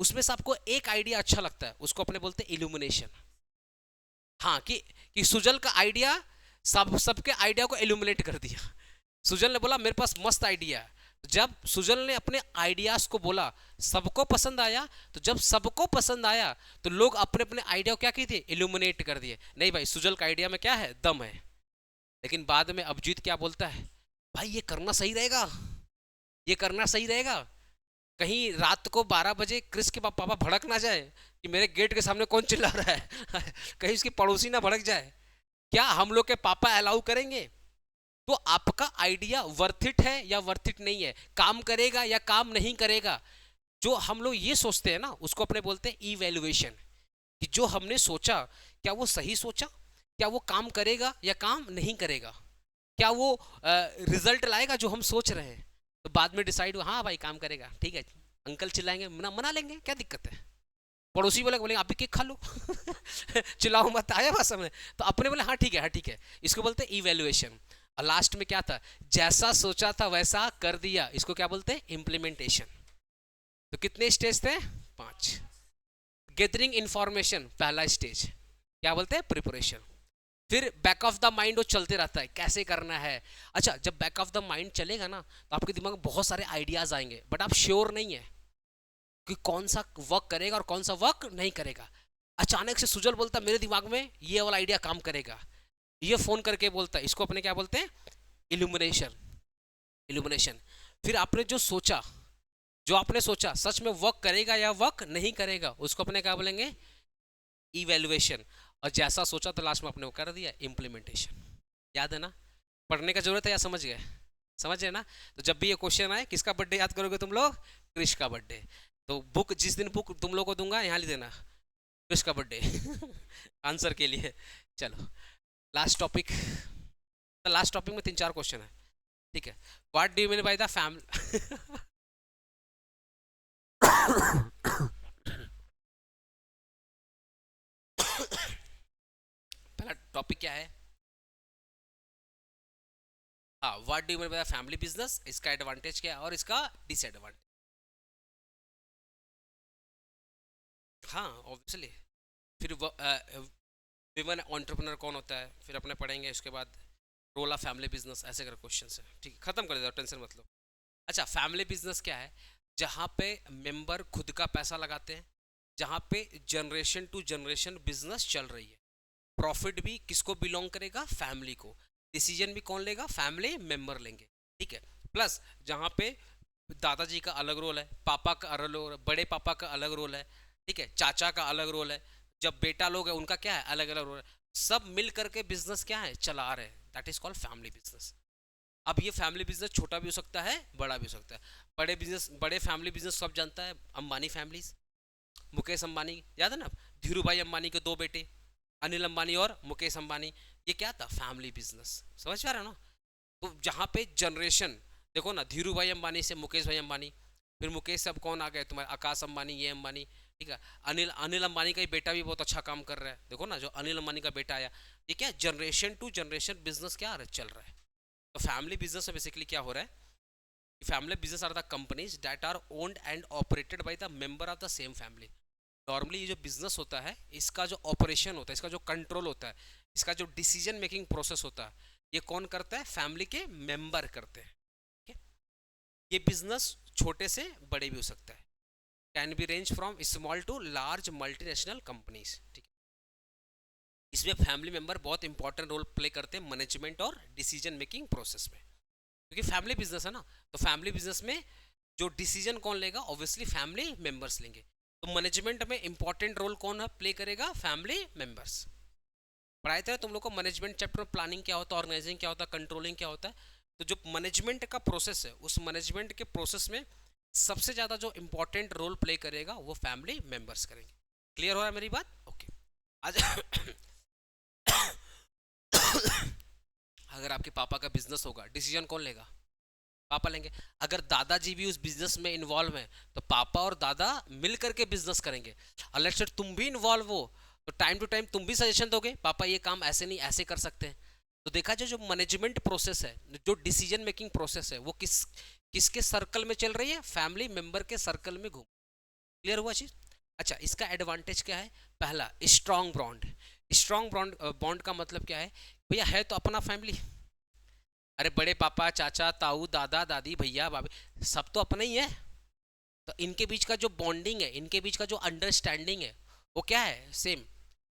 उसमें से आपको एक आइडिया अच्छा लगता है, उसको अपने बोलते हैं इल्यूमिनेशन। हाँ कि सुजल का आइडिया सबके आइडिया को इल्यूमिनेट कर दिया। सुजल ने बोला मेरे पास मस्त आइडिया है, जब सुजल ने अपने आइडियाज को बोला सबको पसंद आया। तो जब सबको पसंद आया तो लोग अपने अपने आइडिया को क्या किए थे, इल्यूमिनेट कर दिए, नहीं भाई सुजल का आइडिया में क्या है, दम है। लेकिन बाद में अभिजीत क्या बोलता है, भाई ये करना सही रहेगा, ये करना सही रहेगा, कहीं रात को 12 बजे क्रिस के पापा भड़क ना जाए कि मेरे गेट के सामने कौन चिल्ला रहा है कहीं उसकी पड़ोसी ना भड़क जाए, क्या हम लोग के पापा अलाउ करेंगे। तो आपका आइडिया वर्थ इट है या वर्थ इट नहीं है, काम करेगा या काम नहीं करेगा। जो हम लोग ये सोचते हैं ना उसको अपने बोलते हैं इवैल्यूएशन, कि जो हमने सोचा क्या वो सही सोचा, क्या वो काम करेगा या काम नहीं करेगा, क्या वो रिजल्ट लाएगा जो हम सोच रहे हैं। तो बाद में डिसाइड हुआ हाँ भाई काम करेगा, ठीक है, अंकल चिल्लाएंगे मना लेंगे, क्या दिक्कत है, पड़ोसी बोले आप भी केक खा लो चिल्लाओ मत, आया बात समझ। तो अपने बोले हाँ ठीक है, हाँ ठीक है, इसको बोलते हैं इवैल्यूएशन। और लास्ट में क्या था, जैसा सोचा था वैसा कर दिया, इसको क्या बोलते हैं, इम्प्लीमेंटेशन। तो कितने स्टेज थे, 5। गैदरिंग इंफॉर्मेशन पहला स्टेज, क्या बोलते हैं, प्रिपरेशन। फिर बैक ऑफ द माइंड वो चलते रहता है कैसे करना है। अच्छा जब बैक ऑफ द माइंड चलेगा ना तो आपके दिमाग में बहुत सारे आइडियाज आएंगे, बट आप श्योर नहीं है कि कौन सा वर्क करेगा और कौन सा वर्क नहीं करेगा। अचानक से सुजल बोलता मेरे दिमाग में ये वाला आइडिया काम करेगा, ये फोन करके बोलता है, इसको अपने क्या बोलते हैं, इल्यूमिनेशन, इल्यूमिनेशन। फिर आपने जो सोचा, जो आपने सोचा सच में वर्क करेगा या वर्क नहीं करेगा, उसको अपने क्या बोलेंगे, इवैल्यूएशन। और जैसा सोचा तो लास्ट में आपने वो कर दिया, इम्प्लीमेंटेशन। याद है ना, पढ़ने का जरूरत है या समझ गए, समझ गए ना। तो जब भी ये क्वेश्चन आए किसका बर्थडे याद करोगे तुम लोग, क्रिश का बर्थडे। तो बुक जिस दिन बुक तुम लोग को दूंगा यहाँ लिख देना क्रिश का बर्थडे आंसर के लिए। चलो लास्ट टॉपिक, तो लास्ट टॉपिक में 3-4 क्वेश्चन है, ठीक है। What do you mean by the family पहला टॉपिक क्या है? हाँ, what do you mean by the family business, इसका एडवांटेज क्या है और इसका डिसएडवांटेज। हाँ ऑब्वियसली। फिर विमेन एंटरप्रेन्योर कौन होता है, फिर अपने पढ़ेंगे उसके बाद रोल ऑफ फैमिली बिजनेस, ऐसे कर क्वेश्चन है, ठीक है। खत्म कर देता हूँ, टेंशन मत लो। अच्छा, फैमिली बिजनेस क्या है? जहाँ पे मेंबर खुद का पैसा लगाते हैं, जहाँ पे जनरेशन टू जनरेशन बिजनेस चल रही है। प्रॉफिट भी किसको बिलोंग करेगा? फैमिली को। डिसीजन भी कौन लेगा? फैमिली मेंबर लेंगे, ठीक है। प्लस जहाँ पे दादाजी का अलग रोल है, पापा का अलग रोल है, बड़े पापा का अलग रोल है, ठीक है, चाचा का अलग रोल है, जब बेटा लोग है उनका क्या है? अलग अलग रोल है। सब मिल करके बिजनेस क्या है? चला रहे हैं। That is called family business. अब ये फैमिली बिजनेस छोटा भी हो सकता है, बड़ा भी हो सकता है। बड़े बिजनेस, बड़े फैमिली बिजनेस सब जानता है, अंबानी फैमिलीज, मुकेश अंबानी, याद है ना? धीरू भाई अंबानी के 2 बेटे, अनिल अंबानी और मुकेश अंबानी। ये क्या था? Family business. समझ पा रहे हो ना? तो जहाँ पे जनरेशन, देखो ना, धीरू भाई अंबानी से मुकेश भाई अंबानी, फिर मुकेश से अब कौन आ गए तुम्हारे? आकाश अंबानी, ये अंबानी, ठीक है। अनिल अनिल अंबानी का ही बेटा भी बहुत अच्छा काम कर रहा है, देखो ना, जो अनिल अंबानी का बेटा आया। ये क्या? जनरेशन टू जनरेशन बिजनेस क्या चल रहा है। तो फैमिली बिजनेस में बेसिकली क्या हो रहा है? Family business are the companies that are owned and operated by the member of the same family. Normally ये जो बिजनेस होता है, इसका जो ऑपरेशन होता है, इसका जो कंट्रोल होता है, इसका जो डिसीजन मेकिंग प्रोसेस होता है, ये कौन करता है? फैमिली के मेंबर करते हैं, ठीक है। ये बिजनेस छोटे से बड़े भी हो सकता है, can be range from small to large multinational companies, ठीक है। इसमें फैमिली मेंबर बहुत इंपॉर्टेंट रोल प्ले करते हैं मैनेजमेंट और डिसीजन मेकिंग प्रोसेस में, क्योंकि फैमिली बिजनेस है ना। तो फैमिली बिजनेस में जो डिसीजन कौन लेगा? ऑब्वियसली फैमिली मेंबर्स लेंगे। तो मैनेजमेंट में इंपॉर्टेंट रोल कौन प्ले करेगा? Family members. पढ़ाए थे तुम लोग को मैनेजमेंट चैप्टर में, प्लानिंग क्या होता है, ऑर्गेनाइजिंग क्या होता है, कंट्रोलिंग क्या होता है। तो जो मैनेजमेंट का प्रोसेस है, उस मैनेजमेंट के प्रोसेस में सबसे ज़्यादा जो इंपॉर्टेंट रोल प्ले करेगा वो फैमिली मेंबर्स करेंगे। क्लियर हो रहा है मेरी बात? ओके। आज अगर आपके पापा का बिजनेस होगा, डिसीजन कौन लेगा? पापा लेंगे। अगर दादाजी भी उस बिजनेस में इन्वॉल्व हैं, तो पापा और दादा मिल करके बिजनेस करेंगे। और लेट्स से तुम भी इन्वॉल्व हो, तो टाइम टू टाइम तुम भी सजेशन दोगे, पापा ये काम ऐसे नहीं ऐसे कर सकते हैं। तो देखा जाए, जो मैनेजमेंट प्रोसेस है, जो डिसीजन मेकिंग प्रोसेस है, वो किसके सर्कल में चल रही है? फैमिली मेंबर के सर्कल में घूम। क्लियर हुआ चीज? अच्छा, इसका एडवांटेज क्या है? पहला, strong bond. Strong bond, bond का मतलब क्या है? भैया है तो अपना फैमिली, अरे बड़े पापा, चाचा, ताऊ, दादा, दादी, भैया, भाभी, सब तो अपने ही है। तो इनके बीच का जो बॉन्डिंग है, इनके बीच का जो अंडरस्टैंडिंग है, वो क्या है? सेम।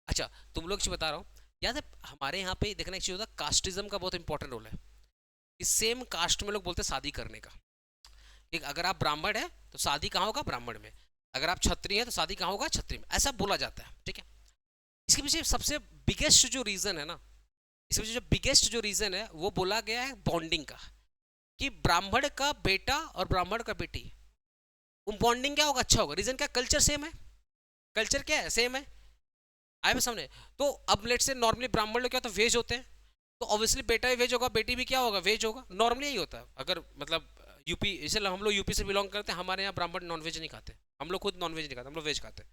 अच्छा, तुम लोग से बता रहा हूँ, याद है हमारे यहाँ पे देखना एक चीज़ होता है, कास्टिज्म का बहुत इंपॉर्टेंट रोल है। इस सेम कास्ट में लोग बोलते हैं शादी करने का। एक, अगर आप ब्राह्मण है तो शादी कहाँ होगा? ब्राह्मण में। अगर आप क्षत्रिय है तो शादी कहाँ होगा? क्षत्रिय में। ऐसा बोला जाता है, ठीक है। इसके पीछे सबसे बिगेस्ट जो रीजन है ना, इसके पीछे जो बिगेस्ट जो रीजन है, वो बोला गया है बॉन्डिंग का, कि ब्राह्मण का बेटा और ब्राह्मण का बेटी, बॉन्डिंग क्या होगा? अच्छा होगा। रीजन क्या? कल्चर सेम है। कल्चर क्या है? सेम है। आए मैं सामने। तो अब लेट से नॉर्मली ब्राह्मण लोग क्या होता है? वेज होते हैं, तो ऑब्वियसली बेटा भी वेज होगा, बेटी भी क्या होगा? वेज होगा। नॉर्मली यही होता है। अगर मतलब यूपी, जैसे हम लोग यूपी से बिलोंग करते हैं, हमारे यहाँ ब्राह्मण नॉनवेज नहीं खाते, हम लोग खुद नॉनवेज नहीं खाते, हम लोग वेज खाते हैं।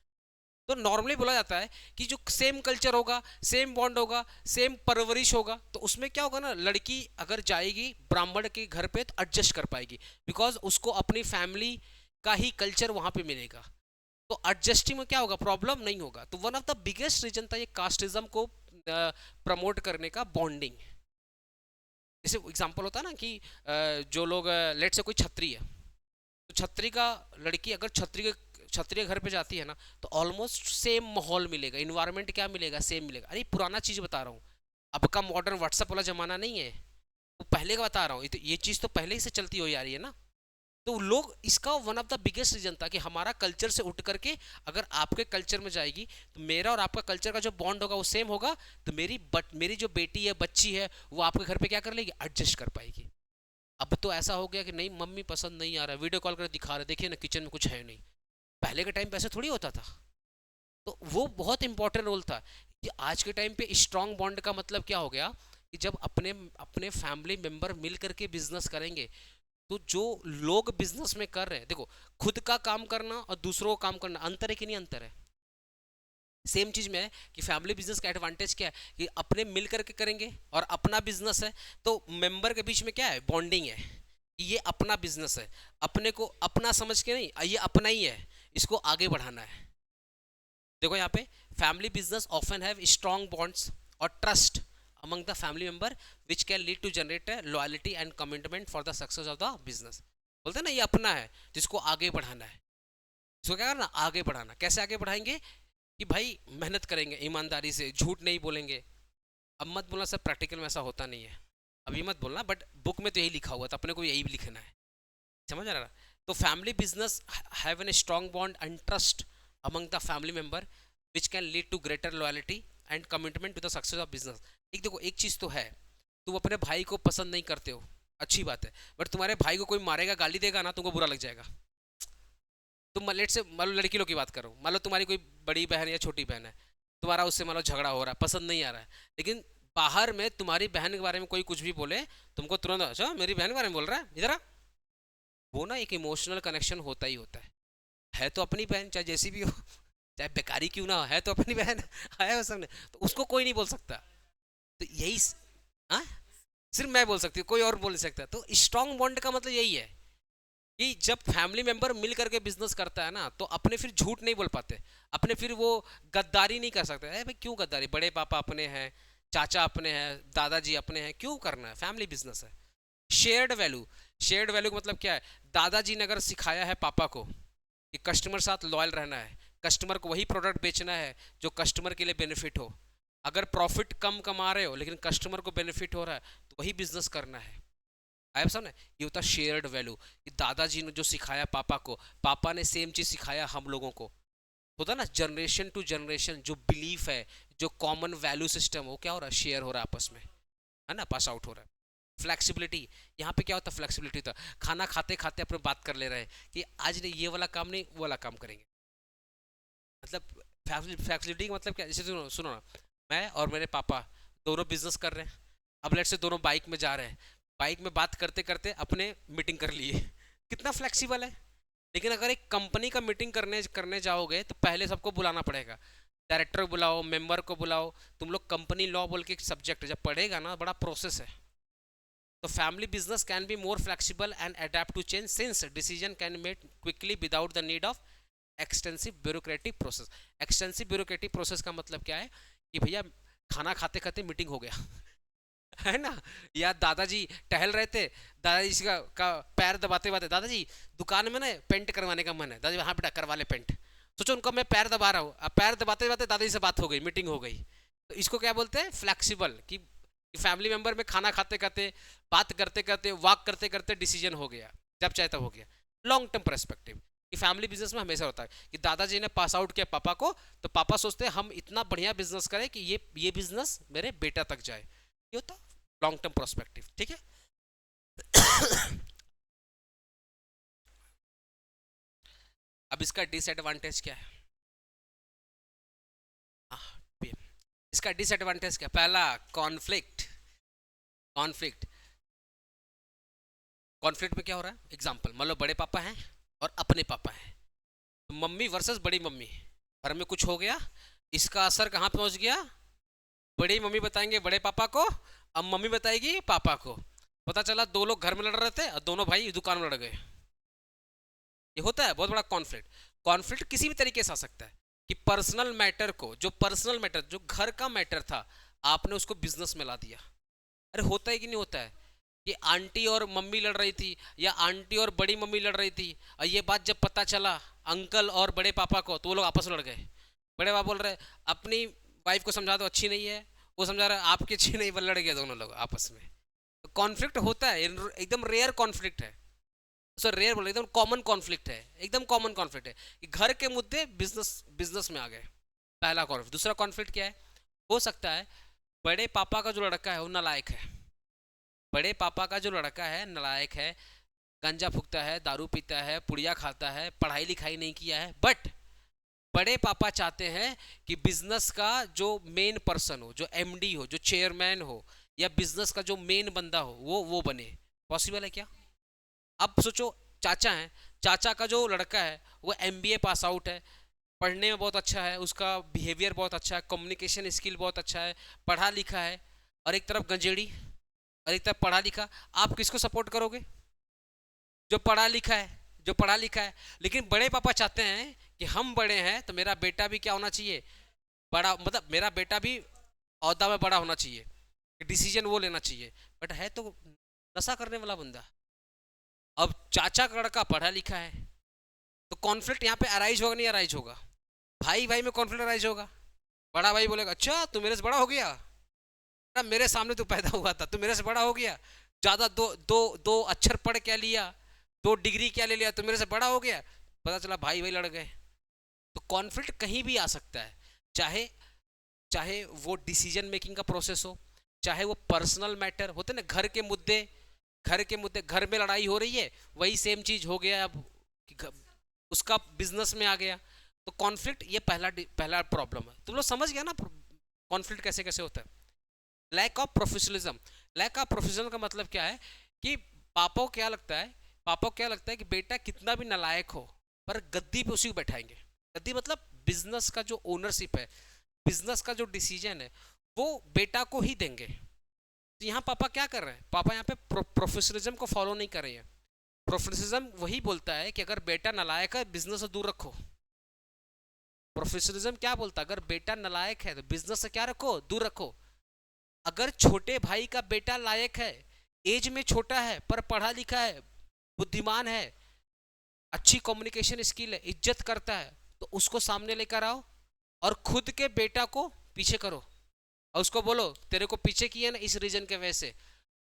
तो नॉर्मली बोला जाता है कि जो सेम कल्चर होगा, सेम बॉन्ड होगा, सेम परवरिश होगा, तो उसमें क्या होगा ना, लड़की अगर जाएगी ब्राह्मण के घर पे तो एडजस्ट कर पाएगी, बिकॉज उसको अपनी फैमिली का ही कल्चर वहां पे मिलेगा। तो एडजस्टिंग में क्या होगा? प्रॉब्लम नहीं होगा। तो one of the biggest reason था ये कास्टिज्म को प्रमोट करने का, बॉन्डिंग। जैसे एग्जांपल होता है ना कि जो लोग, लेट से कोई छत्री है, तो छत्री का लड़की अगर क्षत्रिय घर पे जाती है ना, तो ऑलमोस्ट सेम माहौल मिलेगा, इन्वायरमेंट क्या मिलेगा? सेम मिलेगा। अरे पुराना चीज बता रहा हूँ, अब का मॉडर्न व्हाट्सएप वाला जमाना नहीं है, वो पहले का बता रहा हूँ। ये चीज तो पहले ही से चलती हुई आ रही है ना। तो लोग, इसका one of the biggest reason था कि हमारा कल्चर से उठ करके अगर आपके कल्चर में जाएगी, तो मेरा और आपका कल्चर का जो बॉन्ड होगा वो सेम होगा, तो मेरी जो बेटी है, बच्ची है, वो आपके घर पे क्या कर लेगी? एडजस्ट कर पाएगी। अब तो ऐसा हो गया कि नहीं, मम्मी पसंद नहीं आ रहा, वीडियो कॉल कर दिखा रहे, देखिए ना किचन में कुछ है नहीं। पहले के टाइम पे ऐसा थोड़ी होता था। तो वो बहुत इंपॉर्टेंट रोल था कि आज के टाइम पे स्ट्रॉन्ग बॉन्ड का मतलब क्या हो गया कि जब अपने अपने फैमिली मेंबर मिल करके बिजनेस करेंगे तो जो लोग बिजनेस में कर रहे हैं, देखो खुद का काम करना और दूसरों का काम करना अंतर है कि नहीं अंतर है? सेम चीज में है कि फैमिली बिजनेस का एडवांटेज क्या है कि अपने मिल करके करेंगे और अपना बिजनेस है तो मेंबर के बीच में क्या है, बॉन्डिंग है। ये अपना बिजनेस है, अपने को अपना समझ के नहीं, ये अपना ही है, इसको आगे बढ़ाना है। देखो यहाँ पे family business often have strong bonds और trust among the family member which can lead to generate a loyalty and commitment for the success of the business। बोलते हैं ना ये अपना है जिसको आगे बढ़ाना है, इसको क्या करना, आगे बढ़ाना। कैसे आगे बढ़ाएंगे कि भाई मेहनत करेंगे ईमानदारी से, झूठ नहीं बोलेंगे। अब मत बोलना सर प्रैक्टिकल में ऐसा होता नहीं है, अभी मत बोलना, बट बुक में तो यही लिखा हुआ था, अपने को यही भी लिखना है, समझ आ रहा? तो family business have an strong bond and trust among the family member which can lead to greater loyalty and commitment to the success of business. एक देखो एक चीज़ तो है, तुम अपने भाई को पसंद नहीं करते हो, अच्छी बात है, बट तुम्हारे भाई को कोई मारेगा गाली देगा ना, तुमको बुरा लग जाएगा। तुम लेट से मान लो लड़की लोग की बात करो, मान लो तुम्हारी कोई बड़ी बहन या छोटी बहन है, तुम्हारा उससे मान लो झगड़ा हो रहा है, पसंद नहीं आ रहा है, लेकिन बाहर में तुम्हारी बहन के बारे में कोई कुछ भी बोले, तुमको तुरंत अच्छा मेरी बहन के बारे में बोल रहा है इधर आ। वो ना एक इमोशनल कनेक्शन होता ही होता है तो अपनी बहन चाहे जैसी भी हो, चाहे बेकारी क्यों ना हो, है तो अपनी बहन है वो सबने, तो उसको कोई नहीं बोल सकता। तो यही हाँ, सिर्फ मैं बोल सकती हूँ, कोई और बोल नहीं सकता। तो स्ट्रॉन्ग बॉन्ड का मतलब यही है कि जब फैमिली मेंबर मिल करके बिजनेस करता है ना, तो अपने फिर झूठ नहीं बोल पाते, अपने फिर वो गद्दारी नहीं कर सकते। भाई क्यों गद्दारी, बड़े पापा अपने हैं, चाचा अपने हैं, दादाजी अपने हैं, क्यों करना है, फैमिली बिजनेस है। शेयर्ड वैल्यू, शेयर्ड वैल्यू का मतलब क्या है, दादाजी ने अगर सिखाया है पापा को कि कस्टमर साथ लॉयल रहना है, कस्टमर को वही प्रोडक्ट बेचना है जो कस्टमर के लिए बेनिफिट हो, अगर प्रॉफिट कम कमा रहे हो लेकिन कस्टमर को बेनिफिट हो रहा है तो वही बिजनेस करना है। आया समझ? ये होता है शेयर्ड वैल्यू कि दादाजी ने जो सिखाया पापा को, पापा ने सेम चीज सिखाया हम लोगों को। होता ना जनरेशन टू जनरेशन जो बिलीफ है, जो कॉमन वैल्यू सिस्टम, वो क्या हो रहा है, शेयर हो रहा है आपस में, है ना, पास आउट हो रहा है। फ्लेक्सिबिलिटी, यहाँ पे क्या होता है, फ्लेक्सिबिलिटी होता है, खाना खाते खाते अपने बात कर ले रहे हैं कि आज नहीं ये वाला काम नहीं वो वाला काम करेंगे। मतलब फ्लेक्सिबिलिटी का मतलब क्या, जैसे सुनो सुनो ना, मैं और मेरे पापा दोनों बिजनेस कर रहे हैं, अब लेट से दोनों बाइक में जा रहे हैं, बाइक में बात करते करते अपने मीटिंग कर लिए, कितना फ्लेक्सिबल है। लेकिन अगर एक कंपनी का मीटिंग करने करने जाओगे तो पहले सबको बुलाना पड़ेगा, डायरेक्टर को बुलाओ, मेंबर को बुलाओ, तुम लोग कंपनी लॉ बोल के एक सब्जेक्ट जब पढ़ेगा ना, बड़ा प्रोसेस है। तो family business can be more flexible and adapt to change since decision can made quickly without the need of extensive bureaucratic process. Extensive bureaucratic process का मतलब क्या है कि भैया खाना खाते खाते मीटिंग हो गया है ना, या दादाजी टहल रहे थे, दादाजी का पैर दबाते दबाते, दादाजी दुकान में ना पेंट करवाने का मन है, दादाजी हाँ बेटा करवा ले पेंट, सोचो उनका मैं पैर दबा रहा हूँ, अब पैर दबाते दबाते दादाजी से बात हो गई, मीटिंग हो गई। तो इसको क्या बोलते हैं, फ्लैक्सीबल, कि फैमिली मेंबर में खाना खाते खाते, बात करते करते, वॉक करते करते डिसीजन हो गया, जब चाहे तब हो गया। लॉन्ग टर्म परस्पेक्टिव कि फैमिली बिजनेस में हमेशा होता है कि दादाजी ने पास आउट किया पापा को, तो पापा सोचते हैं हम इतना बढ़िया बिजनेस करें कि ये बिजनेस मेरे बेटा तक जाए, ये होता लॉन्ग टर्म प्रोस्पेक्टिव। ठीक है अब इसका डिसएडवांटेज क्या है, इसका डिसएडवांटेज क्या, पहला कॉन्फ्लिक्ट। कॉन्फ्लिक्ट, कॉन्फ्लिक्ट में क्या हो रहा है, एग्जांपल मान लो बड़े पापा हैं और अपने पापा हैं, तो मम्मी वर्सेस बड़ी मम्मी, घर में कुछ हो गया, इसका असर कहाँ पहुंच गया, बड़ी मम्मी बताएंगे बड़े पापा को, अब मम्मी बताएगी पापा को, पता चला दो लोग घर में लड़ रहे थे और दोनों भाई दुकान में लड़ गए। ये होता है बहुत बड़ा कॉन्फ्लिक्ट। कॉन्फ्लिक्ट किसी भी तरीके से आ सकता है कि पर्सनल मैटर को, जो पर्सनल मैटर, जो घर का मैटर था, आपने उसको बिजनेस में ला दिया। अरे होता है कि नहीं होता है कि आंटी और मम्मी लड़ रही थी या आंटी और बड़ी मम्मी लड़ रही थी, और ये बात जब पता चला अंकल और बड़े पापा को, तो वो लोग आपस में लड़ गए। बड़े पापा बोल रहे अपनी वाइफ को समझा दो अच्छी नहीं है, वो समझा रहा आपकी अच्छी नहीं, लड़ गए दोनों लोग आपस में। तो कॉन्फ्लिक्ट होता है, एकदम रेयर कॉन्फ्लिक्ट है, सो रेयर बोल, एकदम कॉमन कॉन्फ्लिक्ट है, एकदम कॉमन कॉन्फ्लिक्ट है कि घर के मुद्दे बिजनेस बिजनेस में आ गए, पहला कॉन्फ्लिक्ट। दूसरा कॉन्फ्लिक्ट क्या है, हो सकता है बड़े पापा का जो लड़का है वो नालायक है, बड़े पापा का जो लड़का है नालायक है, गांजा फूकता है, दारू पीता है, पुड़िया खाता है, पढ़ाई लिखाई नहीं किया है, बट बड़े पापा चाहते हैं कि बिजनेस का जो मेन पर्सन हो, जो एमडी हो, जो चेयरमैन हो, या बिजनेस का जो मेन बंदा हो वो बने, पॉसिबल है क्या? अब सोचो, चाचा है, चाचा का जो लड़का है वो एमबीए पास आउट है, पढ़ने में बहुत अच्छा है, उसका बिहेवियर बहुत अच्छा है, कम्युनिकेशन स्किल बहुत अच्छा है, पढ़ा लिखा है, और एक तरफ गंजेड़ी और एक तरफ पढ़ा लिखा, आप किसको सपोर्ट करोगे? जो पढ़ा लिखा है, जो पढ़ा लिखा है। लेकिन बड़े पापा चाहते हैं कि हम बड़े हैं तो मेरा बेटा भी क्या होना चाहिए, बड़ा, मतलब मेरा बेटा भी औहदा में बड़ा होना चाहिए, डिसीजन वो लेना चाहिए। बट है तो नशा करने वाला बंदा। अब चाचा का लड़का पढ़ा लिखा है, तो कॉन्फ्लिक्ट यहाँ पे अराइज होगा नहीं अराइज होगा? भाई भाई में कॉन्फ्लिक्ट अराइज होगा। बड़ा भाई बोलेगा अच्छा तू मेरे से बड़ा हो गया, मेरे सामने तू पैदा हुआ था, तू मेरे से बड़ा हो गया, ज्यादा दो दो दो अक्षर पढ़ क्या लिया, 2 डिग्री क्या ले लिया, तू मेरे से बड़ा हो गया। पता चला भाई भाई लड़ गए। तो कॉन्फ्लिक्ट कहीं भी आ सकता है, चाहे चाहे वो डिसीजन मेकिंग का प्रोसेस हो, चाहे वो पर्सनल मैटर होते ना, घर के मुद्दे, घर में लड़ाई हो रही है, वही सेम चीज हो गया अब उसका बिजनेस में आ गया। तो कॉन्फ्लिक्ट ये पहला प्रॉब्लम है। तुम लोग समझ गया ना कॉन्फ्लिक्ट कैसे कैसे होता है? Lack of professionalism. Lack of professional का मतलब क्या है कि पापा को क्या लगता है कि बेटा कितना भी नालायक हो पर गद्दी पे उसी को बैठाएंगे। गद्दी मतलब बिजनेस का जो ओनरशिप है, बिजनेस का जो डिसीजन है वो बेटा को ही देंगे। तो यहाँ पापा क्या कर रहे हैं, पापा यहाँ पे प्रोफेशनलिज्म को फॉलो नहीं कर रहे हैं। प्रोफेशनलिज्म वही बोलता है कि अगर बेटा नालायक है बिजनेस से दूर रखो। प्रोफेशनलिज्म क्या बोलता है, अगर बेटा नालायक है तो बिजनेस से क्या रखो, दूर रखो। अगर छोटे भाई का बेटा लायक है, एज में छोटा है पर पढ़ा लिखा है, बुद्धिमान है, अच्छी कम्युनिकेशन स्किल है, इज्जत करता है, तो उसको सामने लेकर आओ और खुद के बेटा को पीछे करो और उसको बोलो तेरे को पीछे किया ना इस रीजन के वजह से,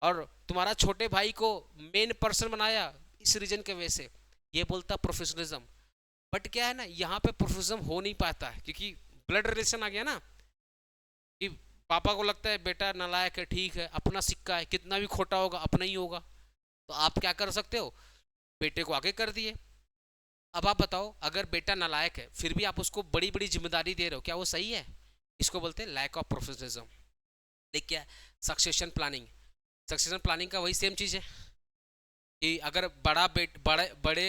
और तुम्हारा छोटे भाई को मेन पर्सन बनाया इस रीजन के वजह से। ये बोलता प्रोफेशनलिज्म। बट क्या है ना, यहाँ पे प्रोफेशनलिज्म हो नहीं पाता है क्योंकि ब्लड रिलेशन आ गया ना, कि पापा को लगता है बेटा नालायक है, ठीक है, अपना सिक्का है, कितना भी खोटा होगा अपना ही होगा। तो आप क्या कर सकते हो, बेटे को आगे कर दिए। अब आप बताओ, अगर बेटा नालायक है फिर भी आप उसको बड़ी बड़ी जिम्मेदारी दे रहे हो, क्या वो सही है? इसको बोलते हैं लैक ऑफ प्रोफेशनलिज्म। देख क्या, सक्सेशन प्लानिंग। सक्सेशन प्लानिंग का वही सेम चीज़ है कि अगर बड़े बड़े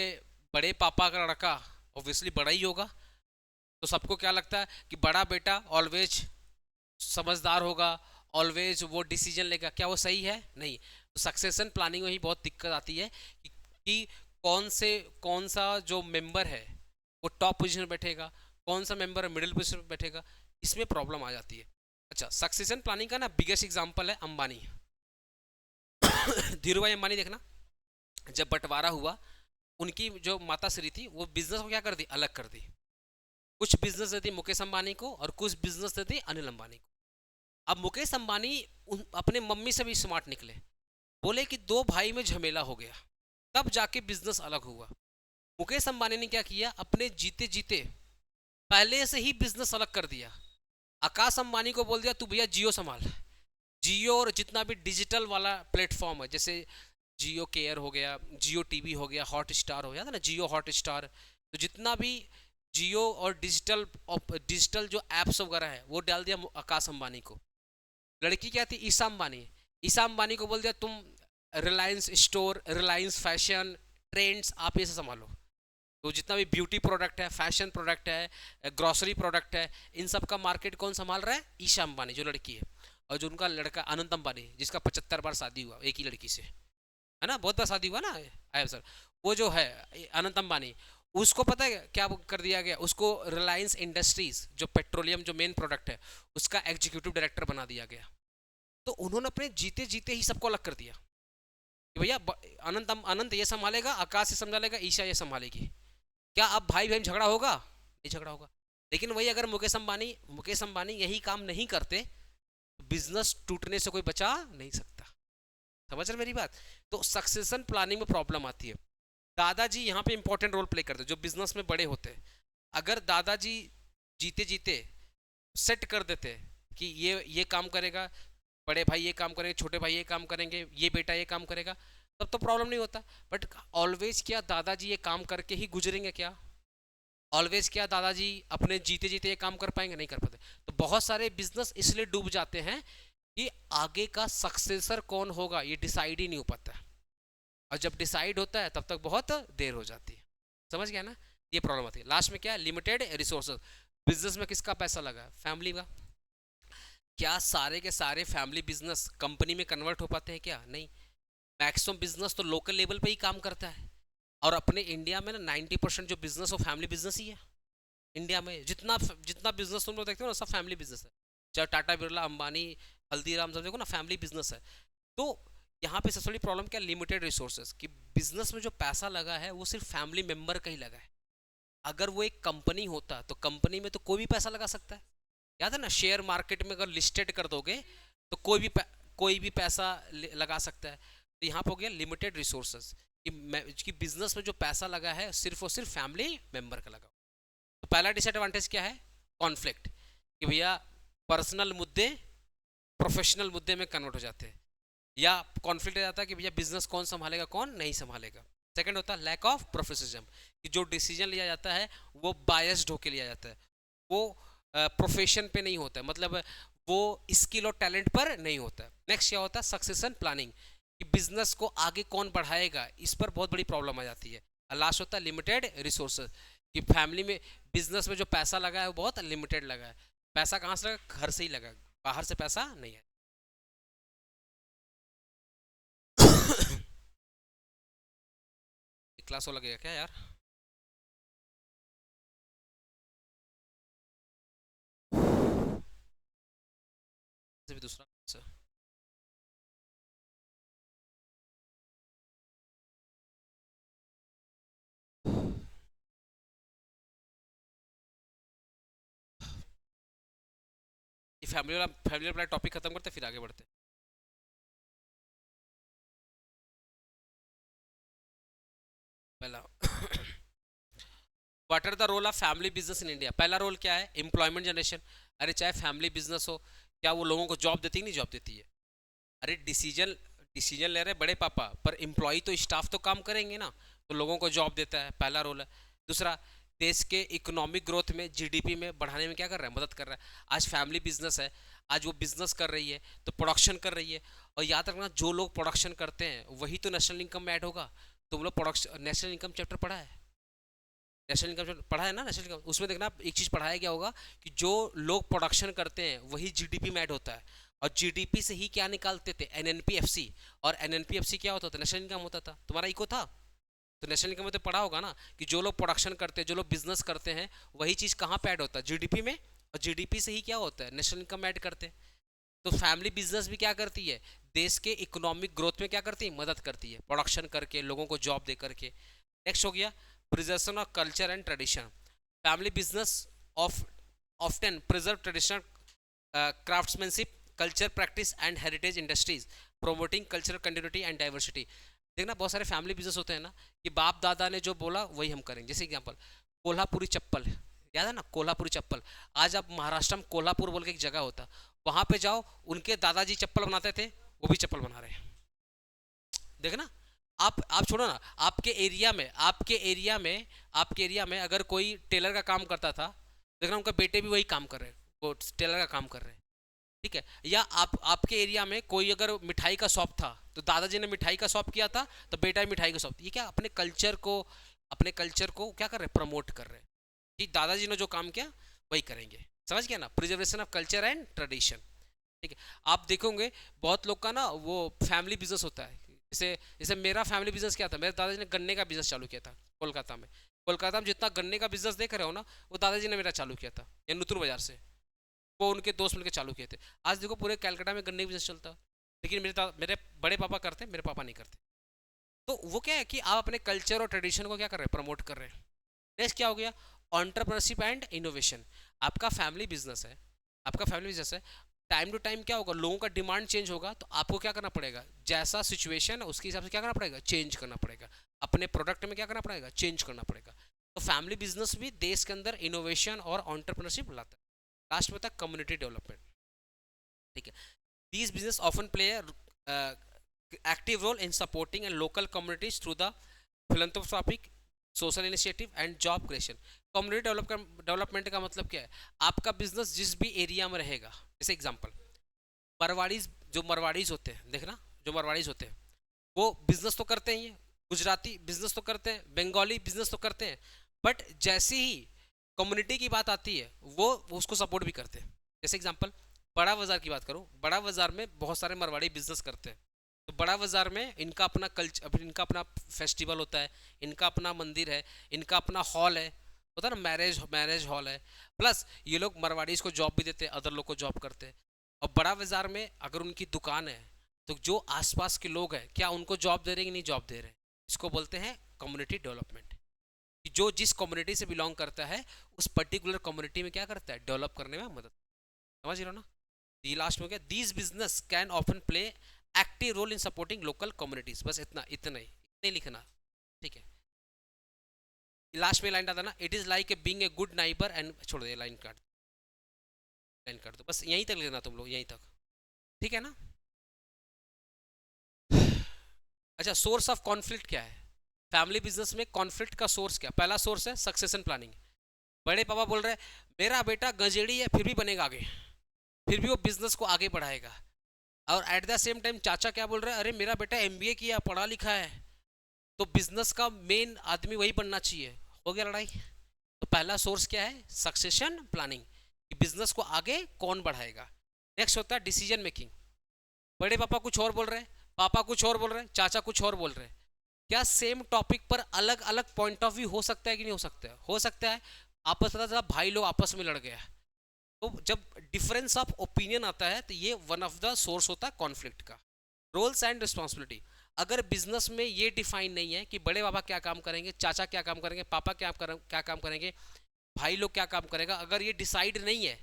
बड़े पापा का लड़का ऑब्वियसली बड़ा ही होगा, तो सबको क्या लगता है कि बड़ा बेटा ऑलवेज समझदार होगा, ऑलवेज वो डिसीजन लेगा। क्या वो सही है? नहीं। तो सक्सेशन प्लानिंग में ही बहुत दिक्कत आती है कि कौन सा जो मेंबर है वो टॉप पोजीशन में बैठेगा, कौन सा मेंबर मिडिल पोजीशन में बैठेगा, इसमें प्रॉब्लम आ जाती है। अच्छा, सक्सेशन प्लानिंग का ना बिगेस्ट एग्जांपल है अंबानी। धीरू भाई अंबानी देखना, जब बंटवारा हुआ उनकी जो माता श्री थी वो बिजनेस को क्या कर दी, अलग कर दी। कुछ बिजनेस देती मुकेश अंबानी को और कुछ बिजनेस देती अनिल अंबानी को। अब मुकेश अंबानी अपने मम्मी से भी स्मार्ट निकले, बोले कि दो भाई में झमेला हो गया, तब जाके बिजनेस अलग हुआ। मुकेश अंबानी ने क्या किया, अपने जीते जीते पहले से ही बिजनेस अलग कर दिया। आकाश अंबानी को बोल दिया तू भैया जियो संभाल, जियो और जितना भी डिजिटल वाला प्लेटफॉर्म है, जैसे जियो केयर हो गया, जियो टीवी हो गया, हॉट स्टार हो गया था ना, जियो हॉट स्टार, तो जितना भी जियो और डिजिटल जो एप्स वगैरह है वो डाल दिया आकाश अंबानी को। लड़की क्या थी, ईशा अंबानी, ईशा अंबानी को बोल दिया तुम Reliance store, Reliance fashion, trends, आप ये से संभालो। तो जितना भी ब्यूटी प्रोडक्ट है, फैशन प्रोडक्ट है, ग्रॉसरी प्रोडक्ट है, इन सब का मार्केट कौन संभाल रहा है, ईशा अंबानी जो लड़की है। और जो उनका लड़का अनंत अंबानी जिसका 75 बार शादी हुआ एक ही लड़की से, है ना, बहुत बार शादी हुआ ना आयब सर, वो जो है अनंत अंबानी, उसको पता है क्या कर दिया गया, उसको रिलायंस इंडस्ट्रीज जो पेट्रोलियम जो मेन प्रोडक्ट है उसका एग्जीक्यूटिव डायरेक्टर बना दिया गया। तो उन्होंने अपने जीते जीते ही सबको अलग कर दिया कि भैया अनंत ये संभालेगा, आकाश ये संभालेगा, ईशा ये संभालेगी। क्या अब भाई बहन झगड़ा होगा? नहीं झगड़ा होगा। लेकिन वही अगर मुकेश अंबानी यही काम नहीं करते तो बिजनेस टूटने से कोई बचा नहीं सकता। समझ रहे मेरी बात? तो सक्सेशन प्लानिंग में प्रॉब्लम आती है। दादाजी यहाँ पे इंपॉर्टेंट रोल प्ले करते हैं जो बिजनेस में बड़े होते हैं। अगर दादाजी जीते जीते सेट कर देते कि ये काम करेगा, बड़े भाई ये काम करेंगे, छोटे भाई ये काम करेंगे, ये बेटा ये काम करेगा, तब तो प्रॉब्लम नहीं होता। बट ऑलवेज क्या दादाजी ये काम करके ही गुजरेंगे क्या? ऑलवेज क्या दादाजी अपने जीते जीते ये काम कर पाएंगे? नहीं कर पाते। तो बहुत सारे बिजनेस इसलिए डूब जाते हैं कि आगे का सक्सेसर कौन होगा ये डिसाइड ही नहीं हो पाता, और जब डिसाइड होता है तब तक बहुत देर हो जाती है। समझ गया ना, ये प्रॉब्लम आती है। लास्ट में क्या है, लिमिटेड रिसोर्सेज। बिजनेस में किसका पैसा लगा, फैमिली का। क्या सारे के सारे फैमिली बिजनेस कंपनी में कन्वर्ट हो पाते हैं, क्या नहीं। मैक्सिमम बिजनेस तो लोकल लेवल पे ही काम करता है, और अपने इंडिया में ना 90% जो बिजनेस हो फैमिली बिजनेस ही है। इंडिया में जितना जितना बिजनेस तुम लोग देखते हो ना, सब फैमिली बिजनेस है। चाहे टाटा बिरला, अंबानी, हल्दीराम, सब देखो ना, फैमिली बिजनेस है। तो यहाँ पे सबसे बड़ी प्रॉब्लम क्या, लिमिटेड रिसोर्सेज, कि बिजनेस में जो पैसा लगा है वो सिर्फ फैमिली मेंबर का ही लगा है। अगर वो एक कंपनी होता तो कंपनी में तो कोई भी पैसा लगा सकता है। याद है ना, शेयर मार्केट में अगर लिस्टेड कर दोगे तो कोई भी पैसा लगा सकता है। तो यहाँ पे हो गया लिमिटेड रिसोर्सेज, कि बिजनेस में जो पैसा लगा है सिर्फ और सिर्फ फैमिली मेंबर का लगा। तो पहला डिसएडवांटेज क्या है, कॉन्फ्लिक्ट, कि भैया पर्सनल मुद्दे प्रोफेशनल मुद्दे में कन्वर्ट हो जाते हैं, या कॉन्फ्लिक्ट आ जाता है कि भैया बिजनेस कौन संभालेगा कौन नहीं संभालेगा। सेकंड होता है लैक ऑफ प्रोफेशनलिज्म, कि जो डिसीजन लिया जाता है वो बायस्ड होकर लिया जाता है, वो प्रोफेशन पे नहीं होता है, मतलब वो स्किल और टैलेंट पर नहीं होता है। नेक्स्ट क्या होता है, सक्सेशन प्लानिंग, कि बिजनेस को आगे कौन बढ़ाएगा, इस पर बहुत बड़ी प्रॉब्लम आ जाती है। लास्ट होता है लिमिटेड रिसोर्सेज, कि फैमिली में बिजनेस में जो पैसा लगा है वो बहुत लिमिटेड लगा है। पैसा कहाँ से लगा, घर से ही लगा, बाहर से पैसा नहीं है। क्लास हो लगेगा क्या यार। से भी दूसरा से। ये फैमिली वाला टॉपिक खत्म करते फिर आगे बढ़ते। पहला what are the role of family business in India. पहला रोल क्या है, एम्प्लॉयमेंट जनरेशन। अरे चाहे फैमिली बिजनेस हो, क्या वो लोगों को जॉब देती है, नहीं जॉब देती है। अरे डिसीजन डिसीजन ले रहे बड़े पापा, पर एम्प्लॉय तो स्टाफ तो काम करेंगे ना, तो लोगों को जॉब देता है, पहला रोल है। दूसरा, देश के इकोनॉमिक ग्रोथ में जीडीपी में बढ़ाने में क्या कर रहा है, मदद कर रहा है। आज फैमिली बिजनेस है, आज वो बिजनेस कर रही है तो प्रोडक्शन कर रही है, और याद रखना जो लोग प्रोडक्शन करते हैं वही तो नेशनल इनकम में ऐड होगा। तुम लोग प्रोडक्शन नेशनल इनकम चैप्टर पढ़ा है, नेशनल इनकम पढ़ा है ना, नेशनल इनकम, उसमें देखना एक चीज़ पढ़ाया गया होगा कि जो लोग प्रोडक्शन करते हैं वही जीडीपी में ऐड होता है, और जीडीपी से ही क्या निकालते थे, एनएनपीएफसी, और एनएनपीएफसी क्या होता था, नेशनल इनकम होता था। तुम्हारा इको था तो नेशनल इनकम में तो पढ़ा होगा ना, कि जो लोग प्रोडक्शन करते हैं, जो लोग बिजनेस करते हैं, वही चीज़ कहाँ पे ऐड होता है, जीडीपी में, और जीडीपी से ही क्या होता है, नेशनल इनकम ऐड करते हैं। तो फैमिली बिजनेस भी क्या करती है, देश के इकोनॉमिक ग्रोथ में क्या करती है, मदद करती है, प्रोडक्शन करके लोगों को जॉब दे करके। नेक्स्ट हो गया preservation of culture and tradition. Family business of often preserve traditional craftsmanship, culture practice and heritage industries, promoting cultural continuity and diversity. देखना बहुत सारे फैमिली बिजनेस होते हैं ना, कि बाप दादा ने जो बोला वही हम करेंगे। जैसे एग्जांपल, कोल्हापुरी चप्पल, याद है ना, कोल्हापुरी चप्पल। आज आप महाराष्ट्र में कोल्हापुर बोल के एक जगह होता, वहां पे जाओ, उनके दादाजी चप्पल बनाते थे, वो भी चप्पल बना रहे हैं। देखना, आप छोड़ो ना, आपके एरिया में अगर कोई टेलर का काम करता था, देखना उनका बेटे भी वही काम कर रहे हैं, वो टेलर का काम कर रहे हैं। ठीक है, या आपके एरिया में कोई अगर मिठाई का शॉप था, तो दादाजी ने मिठाई का शॉप किया था, तो बेटा मिठाई का शॉप। ये क्या, अपने कल्चर को क्या कर रहे हैं, प्रमोट कर रहे हैं, कि दादाजी ने जो काम किया वही करेंगे। समझ गया ना, preservation of culture and tradition. ठीक है, आप देखोगे बहुत लोग का ना वो फैमिली बिजनेस होता है। जैसे जैसे मेरा फैमिली बिजनेस क्या था, मेरे दादाजी ने गन्ने का बिजनेस चालू किया था कोलकाता में। कोलकाता में जितना गन्ने का बिजनेस देख रहे हो ना, वो दादाजी ने मेरा चालू किया था, या नूतन बाजार से, वो उनके दोस्त मिलकर चालू किए थे। आज देखो पूरे कलकत्ता में गन्ने का बिजनेस चलता है, लेकिन मेरे बड़े पापा करते, मेरे पापा नहीं करते। तो वो क्या है कि आप अपने कल्चर और ट्रेडिशन को क्या कर रहे हैं, प्रमोट कर रहे हैं। नेक्स्ट क्या हो गया, ऑन्टरप्रनरशिप एंड इनोवेशन। आपका फैमिली बिजनेस है, आपका फैमिली बिजनेस है, टाइम टू टाइम क्या होगा, लोगों का डिमांड चेंज होगा, तो आपको क्या करना पड़ेगा, जैसा सिचुएशन है उसके हिसाब से क्या करना पड़ेगा, चेंज करना पड़ेगा, अपने प्रोडक्ट में क्या करना पड़ेगा, चेंज करना पड़ेगा। तो फैमिली बिजनेस भी देश के अंदर इनोवेशन और ऑन्टरप्रनरशिप लाता है। लास्ट में था कम्युनिटी डेवलपमेंट। ठीक है, these business often play active role in supporting and local communities through the philanthropic social initiative and job creation. Community development का मतलब क्या है, आपका बिजनेस जिस भी एरिया में रहेगा, जैसे एग्जांपल मरवाड़ीज, जो मरवाड़ीज होते हैं, देखना, जो मरवाड़ीज होते हैं वो बिजनेस तो करते ही हैं, गुजराती बिजनेस तो करते हैं, बंगाली बिजनेस तो करते हैं, बट जैसे ही कम्युनिटी की बात आती है वो उसको सपोर्ट भी करते हैं। जैसे एग्जांपल, बड़ा बाजार की बात करूं, बड़ा बाजार में बहुत सारे मरवाड़ी बिजनेस करते हैं। तो बड़ा बाजार में इनका अपना कल्चर, इनका अपना फेस्टिवल होता है, इनका अपना मंदिर है, इनका अपना हॉल है, होता है ना, मैरिज मैरिज हॉल है। प्लस ये लोग मरवाड़ीज को जॉब भी देते हैं, अदर लोग को जॉब करते हैं। और बड़ा बाजार में अगर उनकी दुकान है तो जो आसपास के लोग हैं क्या उनको जॉब दे रहे हैं कि नहीं जॉब दे रहे हैं, इसको बोलते हैं कम्युनिटी डेवलपमेंट। जो जिस कम्युनिटी से बिलोंग करता है उस पर्टिकुलर कम्युनिटी में क्या करता है, डेवलप करने में मदद। समझ रहे हो ना? ये लास्ट में क्या, these business can often play active role in supporting local communities. बस इतना, इतना ही, इतने लिखना, ठीक है। लास्ट में लाइन आता ना, it is like a being a good neighbour and, छोड़ दे लाइन काट, लाइन काट दो, बस यहीं तक लेना तुम लोग, यहीं तक, ठीक है ना? अच्छा, सोर्स ऑफ कॉन्फ्लिक्ट क्या है फैमिली बिजनेस में? कॉन्फ्लिक्ट का सोर्स क्या? पहला सोर्स है सक्सेशन प्लानिंग। बड़े पापा बोल रहे हैं मेरा बेटा गंजेड़ी है फिर भी बनेगा आगे, फिर भी वो बिजनेस को आगे बढ़ाएगा। और एट द सेम टाइम चाचा क्या बोल रहे हैं, अरे मेरा बेटा एमबीए किया, पढ़ा लिखा है, तो बिजनेस का मेन आदमी वही बनना चाहिए। हो गया लड़ाई। तो पहला सोर्स क्या है, सक्सेशन प्लानिंग, कि बिजनेस को आगे कौन बढ़ाएगा। नेक्स्ट होता है डिसीजन मेकिंग। बड़े पापा कुछ और बोल रहे हैं, पापा कुछ और बोल रहे हैं, चाचा कुछ और बोल रहे हैं। क्या सेम टॉपिक पर अलग अलग पॉइंट ऑफ व्यू हो सकता है कि नहीं हो सकता है? हो सकता है। आपस पता चला भाई लोग आपस में लड़ गया, तो जब डिफरेंस ऑफ ओपिनियन आता है तो ये वन ऑफ द सोर्स होता है कॉन्फ्लिक्ट का। रोल्स एंड रिस्पॉन्सिबिलिटी, अगर बिजनेस में ये डिफाइन नहीं है कि बड़े पापा क्या काम करेंगे, चाचा क्या काम करेंगे, पापा क्या काम करेंगे, भाई लोग क्या काम करेगा, अगर ये डिसाइड नहीं है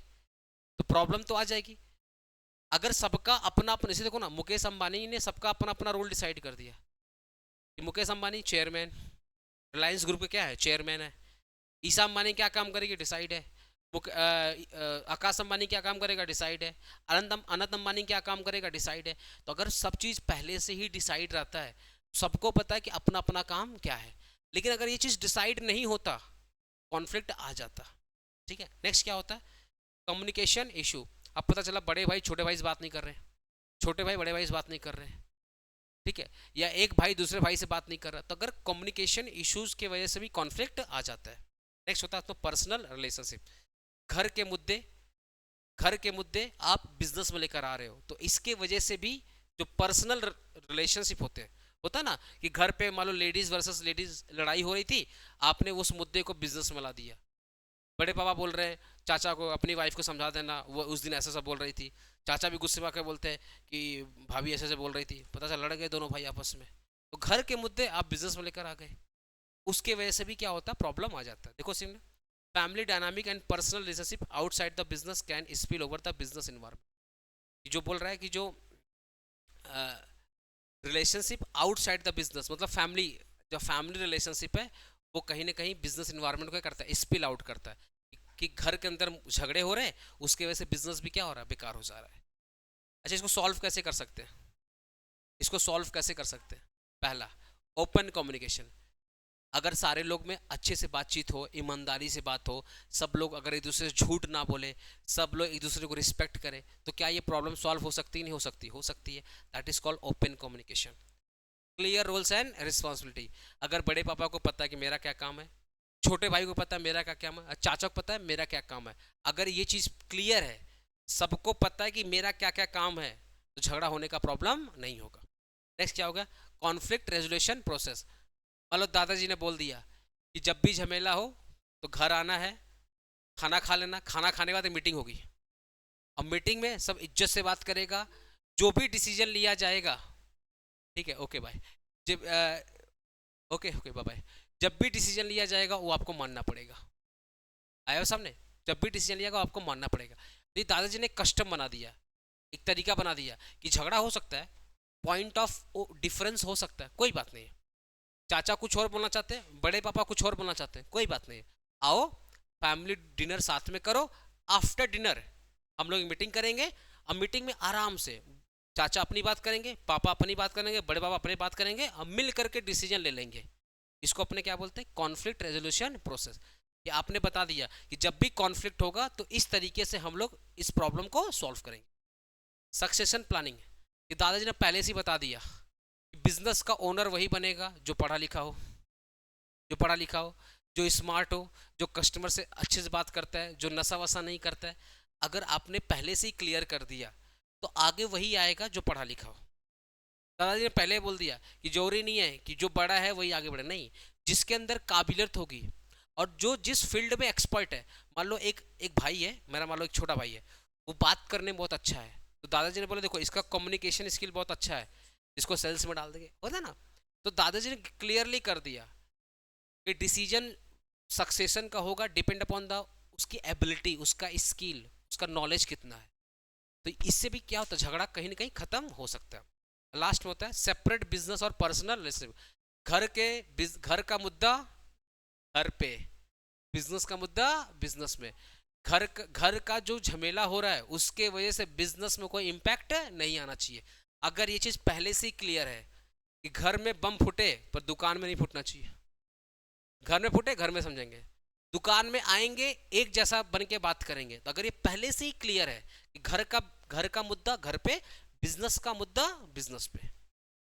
तो प्रॉब्लम तो आ जाएगी। अगर सबका अपना अपना, जैसे देखो ना, मुकेश अंबानी ने सबका अपना अपना रोल डिसाइड कर दिया कि मुकेश अंबानी चेयरमैन, रिलायंस ग्रुप के क्या है, चेयरमैन है। ईसा अंबानी क्या काम करेगी, डिसाइड है। आकाश अंबानी क्या काम करेगा, डिसाइड है। अनंत अंबानी क्या काम करेगा, डिसाइड है। तो अगर सब चीज़ पहले से ही डिसाइड रहता है, सबको पता है कि अपना अपना काम क्या है, लेकिन अगर ये चीज़ डिसाइड नहीं होता, कॉन्फ्लिक्ट आ जाता। ठीक है। नेक्स्ट क्या होता है, कम्युनिकेशन इशू। अब पता चला बड़े भाई छोटे भाई से बात नहीं कर रहे हैं, छोटे भाई बड़े भाई से बात नहीं कर रहे हैं, ठीक है, या एक भाई दूसरे भाई से बात नहीं कर रहा, तो अगर कम्युनिकेशन इश्यूज की वजह से भी कॉन्फ्लिक्ट आ जाता है। नेक्स्ट होता है तो पर्सनल रिलेशनशिप, घर के मुद्दे, घर के मुद्दे आप बिजनेस में लेकर आ रहे हो, तो इसके वजह से भी जो पर्सनल रिलेशनशिप होते हैं, होता है ना कि घर पे मान लो लेडीज वर्सेस लेडीज लड़ाई हो रही थी, आपने उस मुद्दे को बिजनेस में ला दिया। बड़े पापा बोल रहे हैं चाचा को अपनी वाइफ को समझा देना, वो उस दिन ऐसा सब बोल रही थी। चाचा भी गुस्से में आकर बोलते हैं कि भाभी ऐसे ऐसे बोल रही थी, पता चला लड़ गए दोनों भाई आपस में। तो घर के मुद्दे आप बिजनेस में लेकर आ गए, उसके वजह से भी क्या होता है, प्रॉब्लम आ जाता है। देखो सिमने, family dynamic and personal relationship outside the business can spill over the business environment. जो बोल रहा है कि जो रिलेशनशिप आउटसाइड द बिजनेस, मतलब फैमिली, जो फैमिली रिलेशनशिप है वो कहीं ना कहीं बिजनेस इन्वायरमेंट को करता है, स्पिल आउट करता है, कि घर के अंदर झगड़े हो रहे हैं, उसकी वजह से बिजनेस भी क्या हो रहा है, बेकार हो जा रहा है। अच्छा, इसको सॉल्व कैसे कर सकते हैं, इसको सॉल्व कैसे कर सकते हैं? पहला, ओपन कम्युनिकेशन। अगर सारे लोग में अच्छे से बातचीत हो, ईमानदारी से बात हो, सब लोग अगर एक दूसरे से झूठ ना बोले, सब लोग एक दूसरे को रिस्पेक्ट करें, तो क्या ये प्रॉब्लम सॉल्व हो सकती है? नहीं हो सकती? हो सकती है। That is called open communication. Clear roles and responsibility. अगर बड़े पापा को पता है कि मेरा क्या काम है, छोटे भाई को पता है मेरा क्या काम है, चाचा को पता है मेरा क्या काम है, अगर ये चीज़ क्लियर है, सबको पता है कि मेरा क्या क्या काम है, तो झगड़ा होने का प्रॉब्लम नहीं होगा। नेक्स्ट क्या होगा, कॉन्फ्लिक्ट रेजोल्यूशन प्रोसेस। मतलब दादाजी ने बोल दिया कि जब भी झमेला हो तो घर आना है, खाना खा लेना, खाना खाने के बाद एक मीटिंग होगी। अब मीटिंग में सब इज्जत से बात करेगा, जो भी डिसीजन लिया जाएगा, ठीक है, ओके बाय, जब ओके ओके बाय बाय, जब भी डिसीजन लिया जाएगा वो आपको मानना पड़ेगा। आया सामने, जब भी डिसीजन लिया आपको मानना पड़ेगा। तो ये दादाजी ने कस्टम बना दिया, एक तरीका बना दिया कि झगड़ा हो सकता है, पॉइंट ऑफ डिफरेंस हो सकता है, कोई बात नहीं है। चाचा कुछ और बोलना चाहते हैं, बड़े पापा कुछ और बोलना चाहते हैं, कोई बात नहीं है। आओ फैमिली डिनर साथ में करो, आफ्टर डिनर हम लोग मीटिंग करेंगे। अब मीटिंग में आराम से चाचा अपनी बात करेंगे, पापा अपनी बात करेंगे, बड़े पापा अपनी बात करेंगे, अब मिल करके डिसीजन ले लेंगे। इसको अपने क्या बोलते हैं, कॉन्फ्लिक्ट रेजोल्यूशन प्रोसेस। ये आपने बता दिया कि जब भी कॉन्फ्लिक्ट होगा तो इस तरीके से हम लोग इस प्रॉब्लम को सॉल्व करेंगे। सक्सेशन प्लानिंग, ये दादाजी ने पहले से ही बता दिया कि बिजनेस का ओनर वही बनेगा जो पढ़ा लिखा हो, जो पढ़ा लिखा हो, जो स्मार्ट हो, जो कस्टमर से अच्छे से बात करता है, जो नशा वसा नहीं करता है। अगर आपने पहले से ही क्लियर कर दिया तो आगे वही आएगा जो पढ़ा लिखा हो। दादाजी ने पहले बोल दिया कि जरूरी नहीं है कि जो बड़ा है वही आगे बढ़े, नहीं, जिसके अंदर काबिलियत होगी और जो जिस फील्ड में एक्सपर्ट है। मान लो एक एक भाई है मेरा, मान लो एक छोटा भाई है, वो बात करने में बहुत अच्छा है, तो दादाजी ने बोला देखो इसका कम्युनिकेशन स्किल बहुत अच्छा है, इसको सेल्स में डाल देंगे, होता है ना। तो दादाजी ने क्लियरली कर दिया कि डिसीजन सक्सेशन का होगा डिपेंड अपॉन द उसकी एबिलिटी, उसका स्किल, उसका नॉलेज कितना है। तो इससे भी क्या होता है, झगड़ा कहीं ना कहीं खत्म हो सकता है। लास्ट में होता है सेपरेट बिजनेस और पर्सनल रिलेशनशिप। घर का मुद्दा घर पे, बिजनेस का मुद्दा बिजनेस में। घर का जो झमेला हो रहा है उसके वजह से बिजनेस में कोई इंपैक्ट नहीं आना चाहिए। अगर ये चीज पहले से ही क्लियर है कि घर में बम फूटे पर दुकान में नहीं फूटना चाहिए, घर में फूटे घर में समझेंगे, दुकान में आएंगे एक जैसा बन के बात करेंगे। तो अगर ये पहले से ही क्लियर है कि घर का मुद्दा घर पे, बिजनेस का मुद्दा बिजनेस पे,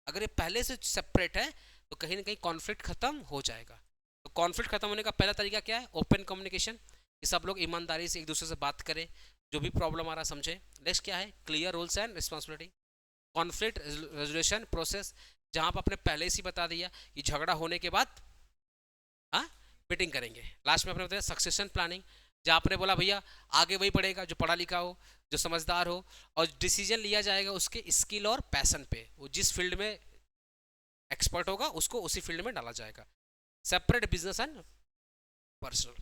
अगर ये पहले से सेपरेट है तो कहीं ना कहीं कॉन्फ्लिक्ट खत्म हो जाएगा। तो कॉन्फ्लिक्ट खत्म होने का पहला तरीका क्या है, ओपन कम्युनिकेशन, कि सब लोग ईमानदारी से एक दूसरे से बात करें, जो भी प्रॉब्लम आ रहा समझे। नेक्स्ट क्या है, clear rules and responsibility. Conflict resolution process, जहां पर आपने पहले से ही बता दिया कि झगड़ा होने के बाद हाँ मीटिंग करेंगे। लास्ट में आपने बताया सक्सेशन प्लानिंग, जहाँ आपने बोला भैया आगे वही पढ़ेगा जो पढ़ा लिखा हो, जो समझदार हो, और डिसीजन लिया जाएगा उसके स्किल और पैशन पे, वो जिस फील्ड में एक्सपर्ट होगा उसको उसी फील्ड में डाला जाएगा। Separate business and personal.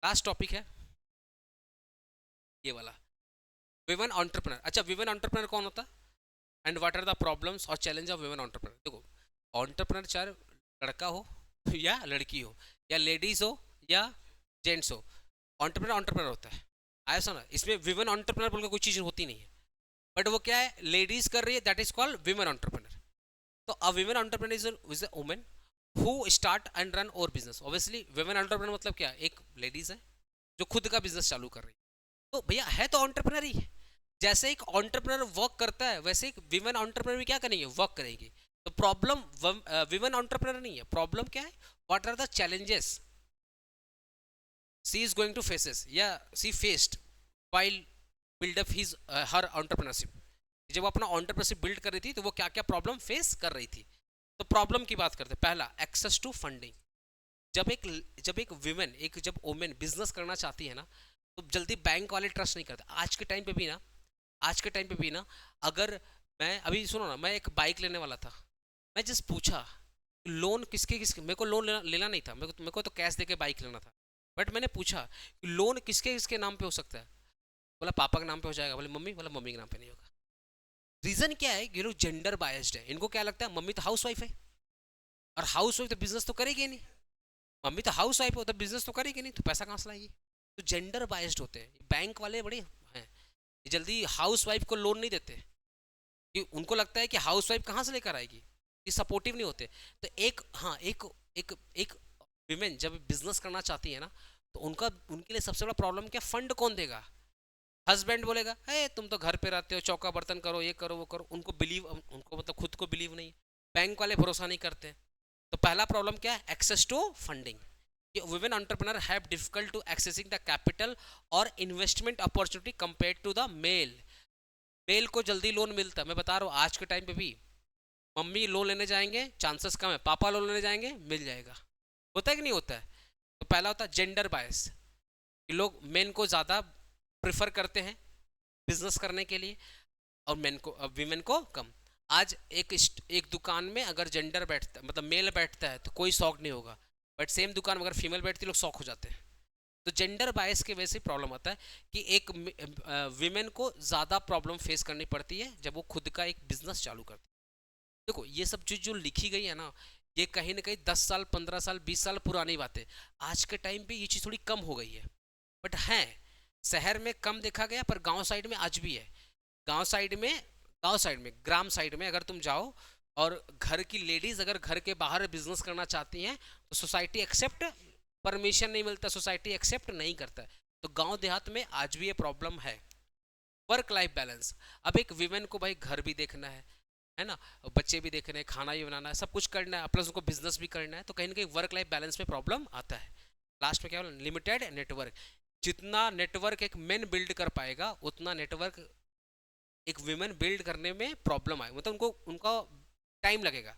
Last topic है ये वाला, विमेन एंटरप्रेन्योर। अच्छा, विमेन एंटरप्रेन्योर कौन होता है and what are the problems और चैलेंज ऑफ विमेन एंटरप्रेन्योर। देखो, एंटरप्रेन्योर चाहे लड़का हो या लड़की हो, या लेडीज हो या जेंट्स हो, एंटरप्रेन्योर एंटरप्रेन्योर होता है। आया सुना, इसमें विमेन एंटरप्रेन्योर बोल के कोई चीज़ होती नहीं है, बट वो क्या है, लेडीज कर रही है, that is called women entrepreneur. तो a women entrepreneur is a woman who start and run और बिजनेस। ऑब्वियसली विमेन एंटरप्रेन्योर मतलब क्या, एक लेडीज है जो खुद का बिजनेस चालू कर रही है। तो भैया है तो एंटरप्रेन्योर ही है। जैसे एक एंटरप्रेन्योर वर्क करता है वैसे एक विमेन एंटरप्रेन्योर भी क्या करेंगे, वर्क करेगी। तो प्रॉब्लम विमेन एंटरप्रेन्योर नहीं है, प्रॉब्लम क्या है, what are the challenges she is going to faces या she faced while build up his her entrepreneurship. जब वो अपना एंटरप्रेन्योरशिप बिल्ड कर रही थी तो वो क्या क्या प्रॉब्लम फेस कर रही थी। तो प्रॉब्लम की बात करते हैं। पहला, एक्सेस टू फंडिंग। जब एक विमेन, जब वुमेन बिजनेस करना चाहती है ना, तो जल्दी बैंक वाले ट्रस्ट नहीं करते। आज के टाइम पे भी ना, अगर मैं अभी सुनो ना, मैं एक बाइक लेने वाला था, मैं जस्ट पूछा लोन किसके, मेरे को लोन लेना नहीं था, मेरे को तो कैश देके बाइक लेना था, बट मैंने पूछा लोन किसके नाम पे हो सकता है। बोला पापा के नाम पे हो जाएगा। बोले मम्मी, बोला मम्मी के नाम पे नहीं होगा। रीजन क्या है, ये लोग जेंडर बायस्ड है। इनको क्या लगता है मम्मी तो हाउस वाइफ है, और हाउस वाइफ तो बिजनेस तो करेगी नहीं, मम्मी तो हाउस वाइफ हो तो बिजनेस तो करेगी नहीं, तो पैसा कहाँ से लाएगी। तो जेंडर बायस्ड होते हैं बैंक वाले, बड़े हैं, जल्दी हाउस वाइफ को लोन नहीं देते कि उनको लगता है कि हाउस वाइफ कहाँ से लेकर आएगी, ये सपोर्टिव नहीं होते। तो एक विमेन जब बिजनेस करना चाहती है ना, तो उनके लिए सबसे बड़ा प्रॉब्लम क्या, फंड कौन देगा। हस्बैंड बोलेगा हे तुम तो घर पे रहते हो, चौका बर्तन करो, ये करो वो करो, उनको मतलब खुद को बिलीव नहीं, बैंक वाले भरोसा नहीं करते। तो पहला प्रॉब्लम क्या है, access to funding. Women entrepreneur have difficult to accessing the capital और investment opportunity compare to the male को जल्दी लोन मिलता है। मैं बता रहा हूँ आज के टाइम पे भी मम्मी लोन लेने जाएंगे चांसेस कम है, पापा लोन लेने जाएंगे मिल जाएगा। होता है कि नहीं होता है। तो पहला होता है जेंडर बायस, लोग मेन को ज़्यादा प्रिफर करते हैं बिजनेस करने के लिए और विमेन को कम। आज एक दुकान में अगर जेंडर बैठता, मतलब मेल बैठता है तो कोई शौक नहीं होगा, बट सेम दुकान में अगर फीमेल बैठती है लोग शौक हो जाते हैं। तो जेंडर बायस की वजह से प्रॉब्लम आता है कि एक विमेन को ज़्यादा प्रॉब्लम फेस करनी पड़ती है जब वो खुद का एक बिजनेस चालू करती है। देखो ये सब चीज़ जो लिखी गई है ना, ये कहीं ना कहीं 10 साल 15 साल 20 साल पुरानी बातें। आज के टाइम पे ये चीज़ थोड़ी कम हो गई है, बट है शहर में कम देखा गया, पर गांव साइड में आज भी है। गांव साइड में ग्राम साइड में अगर तुम जाओ और घर की लेडीज अगर घर के बाहर बिजनेस करना चाहती हैं तो सोसाइटी एक्सेप्ट, परमिशन नहीं मिलता, सोसाइटी एक्सेप्ट नहीं करता है। तो गांव देहात में आज भी ये प्रॉब्लम है। Work life balance. अब एक वीमेन को भाई घर भी देखना है ना, बच्चे भी देखने हैं, खाना भी बनाना है, सब कुछ करना है, प्लस उनको बिजनेस भी करना है, तो कहीं ना कहीं वर्क लाइफ बैलेंस में प्रॉब्लम आता है। लास्ट में क्या बोला, लिमिटेड नेटवर्क। जितना नेटवर्क एक मेन बिल्ड कर पाएगा उतना नेटवर्क एक वीमेन बिल्ड करने में प्रॉब्लम आए, मतलब उनको उनका टाइम लगेगा।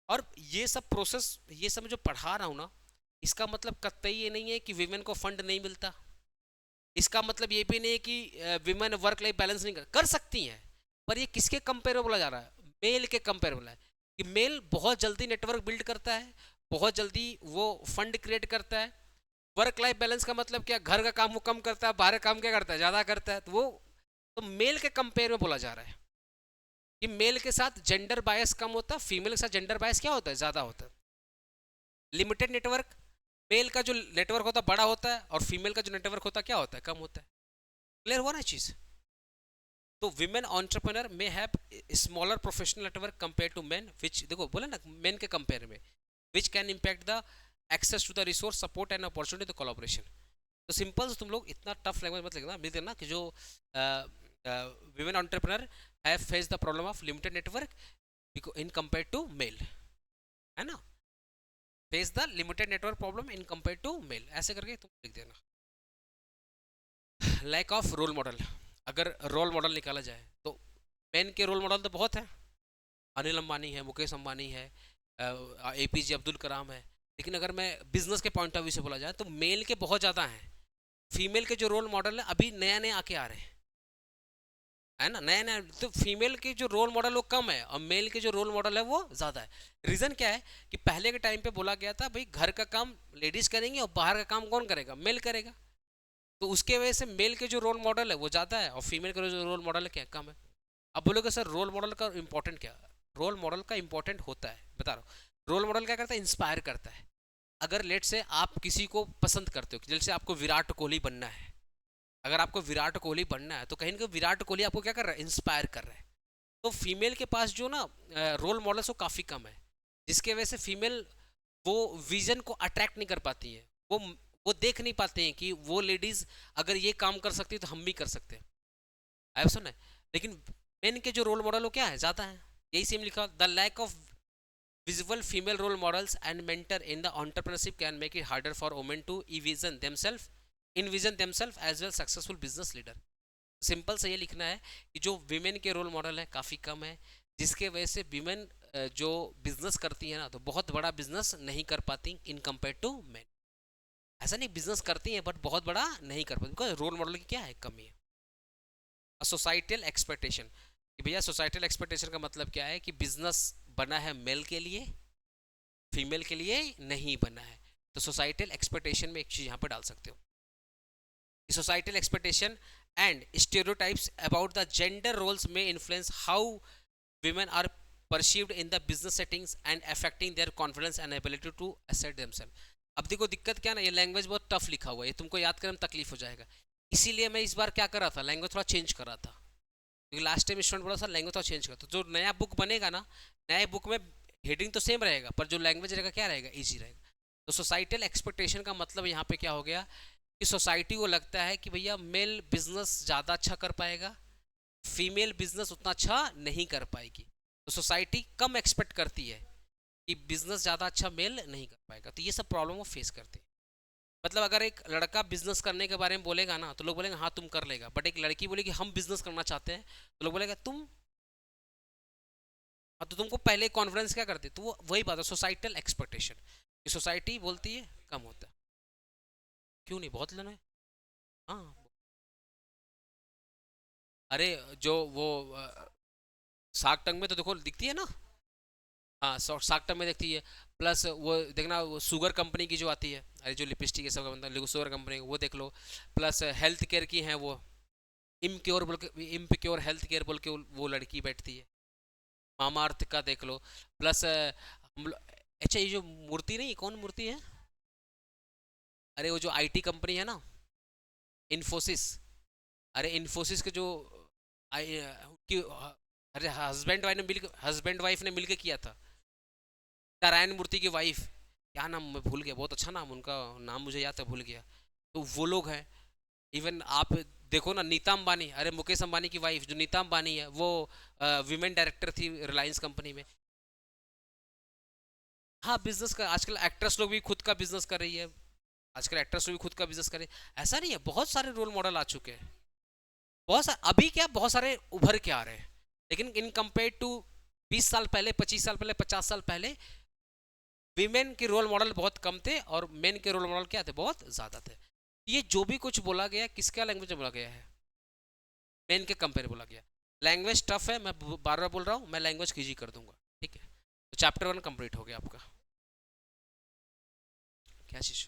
और ये सब प्रोसेस, ये सब जो पढ़ा रहा हूँ ना, इसका मतलब कतई ये नहीं है कि वीमेन को फंड नहीं मिलता। इसका मतलब ये भी नहीं है कि विमेन वर्क लाइफ बैलेंस नहीं कर सकती हैं, पर ये किसके कंपेयर बोला जा रहा है, मेल के कंपेयर बोला है कि मेल बहुत जल्दी नेटवर्क बिल्ड करता है, बहुत जल्दी वो फंड क्रिएट करता है। वर्क लाइफ बैलेंस का मतलब क्या, घर का काम वो कम करता है, बाहर का काम क्या करता है, ज़्यादा करता है। तो वो तो मेल के कंपेयर में बोला जा रहा है कि मेल के साथ जेंडर बायस कम होता है, फीमेल के साथ जेंडर बायस क्या होता है, ज़्यादा होता है। लिमिटेड नेटवर्क, मेल का जो नेटवर्क होता है बड़ा होता है, और फीमेल का जो नेटवर्क होता है क्या होता है, कम होता है। क्लियर हुआ ना चीज़। तो विमेन एंटरप्रेन्योर में have smaller professional network compare to men, which देखो बोले ना मेन के कंपेयर में, which can impact the access to the resource support and opportunity the collaboration. तो सिंपल से तुम लोग इतना टफ लैंग्वेज मत लिखना, मिल देना कि जो women entrepreneur have face the problem of limited network in compare to male, है ना, face the limited network problem in compare to male, ऐसे करके तुम लिख देना। लैक ऑफ रोल मॉडल, अगर रोल मॉडल निकाला जाए तो मेन के रोल मॉडल तो बहुत है, अनिल अंबानी है, मुकेश अंबानी है, एपीजे अब्दुल कलाम है, लेकिन अगर मैं बिजनेस के पॉइंट ऑफ व्यू से बोला जाए तो मेल के बहुत ज़्यादा हैं। फीमेल के जो रोल मॉडल है अभी नया नया आके आ रहे हैं, है ना, नया नया। तो फीमेल के जो रोल मॉडल वो कम है और मेल के जो रोल मॉडल है वो ज़्यादा है। रीज़न क्या है कि पहले के टाइम पे बोला गया था भाई घर का काम लेडीज़ करेंगी और बाहर का काम कौन करेगा, मेल करेगा। तो उसके वजह से मेल के जो रोल मॉडल है वो ज़्यादा है और फीमेल का जो रोल मॉडल है क्या कम है। अब बोलोगे सर रोल मॉडल का इंपॉर्टेंट क्या, रोल मॉडल का इंपॉर्टेंट होता है, बता रहा हूँ। रोल मॉडल क्या करता है, इंस्पायर करता है। अगर लेट से आप किसी को पसंद करते हो, जैसे आपको विराट कोहली बनना है, अगर आपको विराट कोहली बनना है तो कहीं ना कहीं विराट कोहली आपको क्या कर रहा है, इंस्पायर कर रहा है। तो फीमेल के पास जो ना रोल मॉडल्स वो काफ़ी कम है, जिसके वजह से फीमेल वो विजन को अट्रैक्ट नहीं कर पाती है, वो देख नहीं पाते हैं कि वो लेडीज़ अगर ये काम कर सकती है तो हम भी कर सकते हैं, ऐसा सुना है। लेकिन मेन के जो रोल मॉडल वो क्या है, ज़्यादा है। यही सेम लिखा, the lack of visible female role models and mentor in the entrepreneurship can make it harder for women to envision themselves as well successful business leader। Simple से ये लिखना है कि जो विमेन के रोल मॉडल है काफ़ी कम है, जिसके वजह से विमेन जो बिजनेस करती है ना तो बहुत बड़ा बिजनेस नहीं कर पाती इन कंपेयर टू मैन। ऐसा नहीं बिजनेस करती हैं बट बहुत बड़ा नहीं कर पाती, बिकॉज रोल मॉडल की क्या है, कमी है। सोसाइटल एक्सपेक्टेशन, कि भैया सोसाइटल एक्सपेक्टेशन का मतलब क्या है कि बिजनेस बना है मेल के लिए, फीमेल के लिए नहीं बना है। तो सोसाइटल एक्सपेक्टेशन में एक चीज़ यहाँ पर डाल सकते हो, societal expectation and stereotypes about the gender roles में influence how women are perceived in the business settings and affecting their confidence and ability to assert themselves। अब देखो दिक्कत क्या ना, ये लैंग्वेज बहुत टफ लिखा हुआ है, ये तुमको याद करने में तकलीफ हो जाएगा। इसीलिए मैं इस बार क्या कर रहा था, लैंग्वेज थोड़ा चेंज कर रहा था, क्योंकि लास्ट टाइम स्टूडेंट बोला सर लैंग्वेज थोड़ा चेंज कर। तो जो नया बुक बनेगा ना, नए बुक में हेडिंग तो सेम रहेगा पर जो लैंग्वेज रहेगा क्या रहेगा, ईजी रहेगा। तो सोसाइटल एक्सपेक्टेशन का मतलब यहाँ पे क्या हो गया कि सोसाइटी को लगता है कि भैया मेल बिजनेस ज़्यादा अच्छा कर पाएगा, फीमेल बिजनेस उतना अच्छा नहीं कर पाएगी। तो सोसाइटी कम एक्सपेक्ट करती है कि बिजनेस ज़्यादा अच्छा मेल नहीं कर पाएगा। तो ये सब प्रॉब्लम वो फेस करते हैं। मतलब अगर एक लड़का बिजनेस करने के बारे में बोलेगा ना तो लोग बोलेंगे हाँ तुम कर लेगा, बट एक लड़की बोलेगी हम बिजनेस करना चाहते हैं तो लोग बोलेगा तुम, हाँ तो तुमको पहले कॉन्फिडेंस क्या करते, तो वो वही बात है सोसाइटल एक्सपेक्टेशन, कि सोसाइटी बोलती है कम होता है। क्यों नहीं, बहुत लेना है। हाँ अरे जो वो शार्क टैंक में तो देखो दिखती है ना, हाँ शार्क टैंक में दिखती है। प्लस वो देखना वो शुगर कंपनी की जो आती है, अरे जो लिपस्टिक है सब बनता शुगर कंपनी वो देख लो। प्लस हेल्थ केयर की हैं वो, इम्प्योर बोल के, इम्प्योर हेल्थ केयर बोल के वो लड़की बैठती है। मामा अर्थ का देख लो। प्लस हम अच्छा ये जो मूर्ति नहीं, कौन मूर्ति है, अरे वो जो आईटी कंपनी है ना, इन्फोसिस, अरे इन्फोसिस के जो उनकी अरे हस्बैंड वाइफ ने मिलके किया था, नारायण मूर्ति की वाइफ, क्या नाम मैं भूल गया, बहुत अच्छा नाम उनका, नाम मुझे याद है भूल गया। तो वो लोग हैं, इवन आप देखो ना, नीता अंबानी, अरे मुकेश अंबानी की वाइफ जो नीता अंबानी है, वो विमेन डायरेक्टर थी रिलायंस कंपनी में। हाँ, बिजनेस का आजकल एक्ट्रेस लोग भी खुद का बिजनेस कर रही है, आजकल एक्ट्रेस लोग भी खुद का बिजनेस कर रही है। ऐसा नहीं है, बहुत सारे रोल मॉडल आ चुके हैं, बहुत सारे अभी क्या, बहुत सारे उभर के आ रहे हैं, लेकिन इन कंपेयर टू 20 साल पहले, 25 साल पहले, 50 साल पहले विमेन के रोल मॉडल बहुत कम थे और मेन के रोल मॉडल क्या थे, बहुत ज़्यादा थे। ये जो भी कुछ बोला गया, किसका लैंग्वेज में बोला गया है, मेन के कंपेयर बोला गया। लैंग्वेज टफ है, मैं बार बार बोल रहा हूँ, मैं लैंग्वेज कीजी कर दूंगा, ठीक है। तो चैप्टर 1 कंप्लीट हो गया आपका। क्या चीज़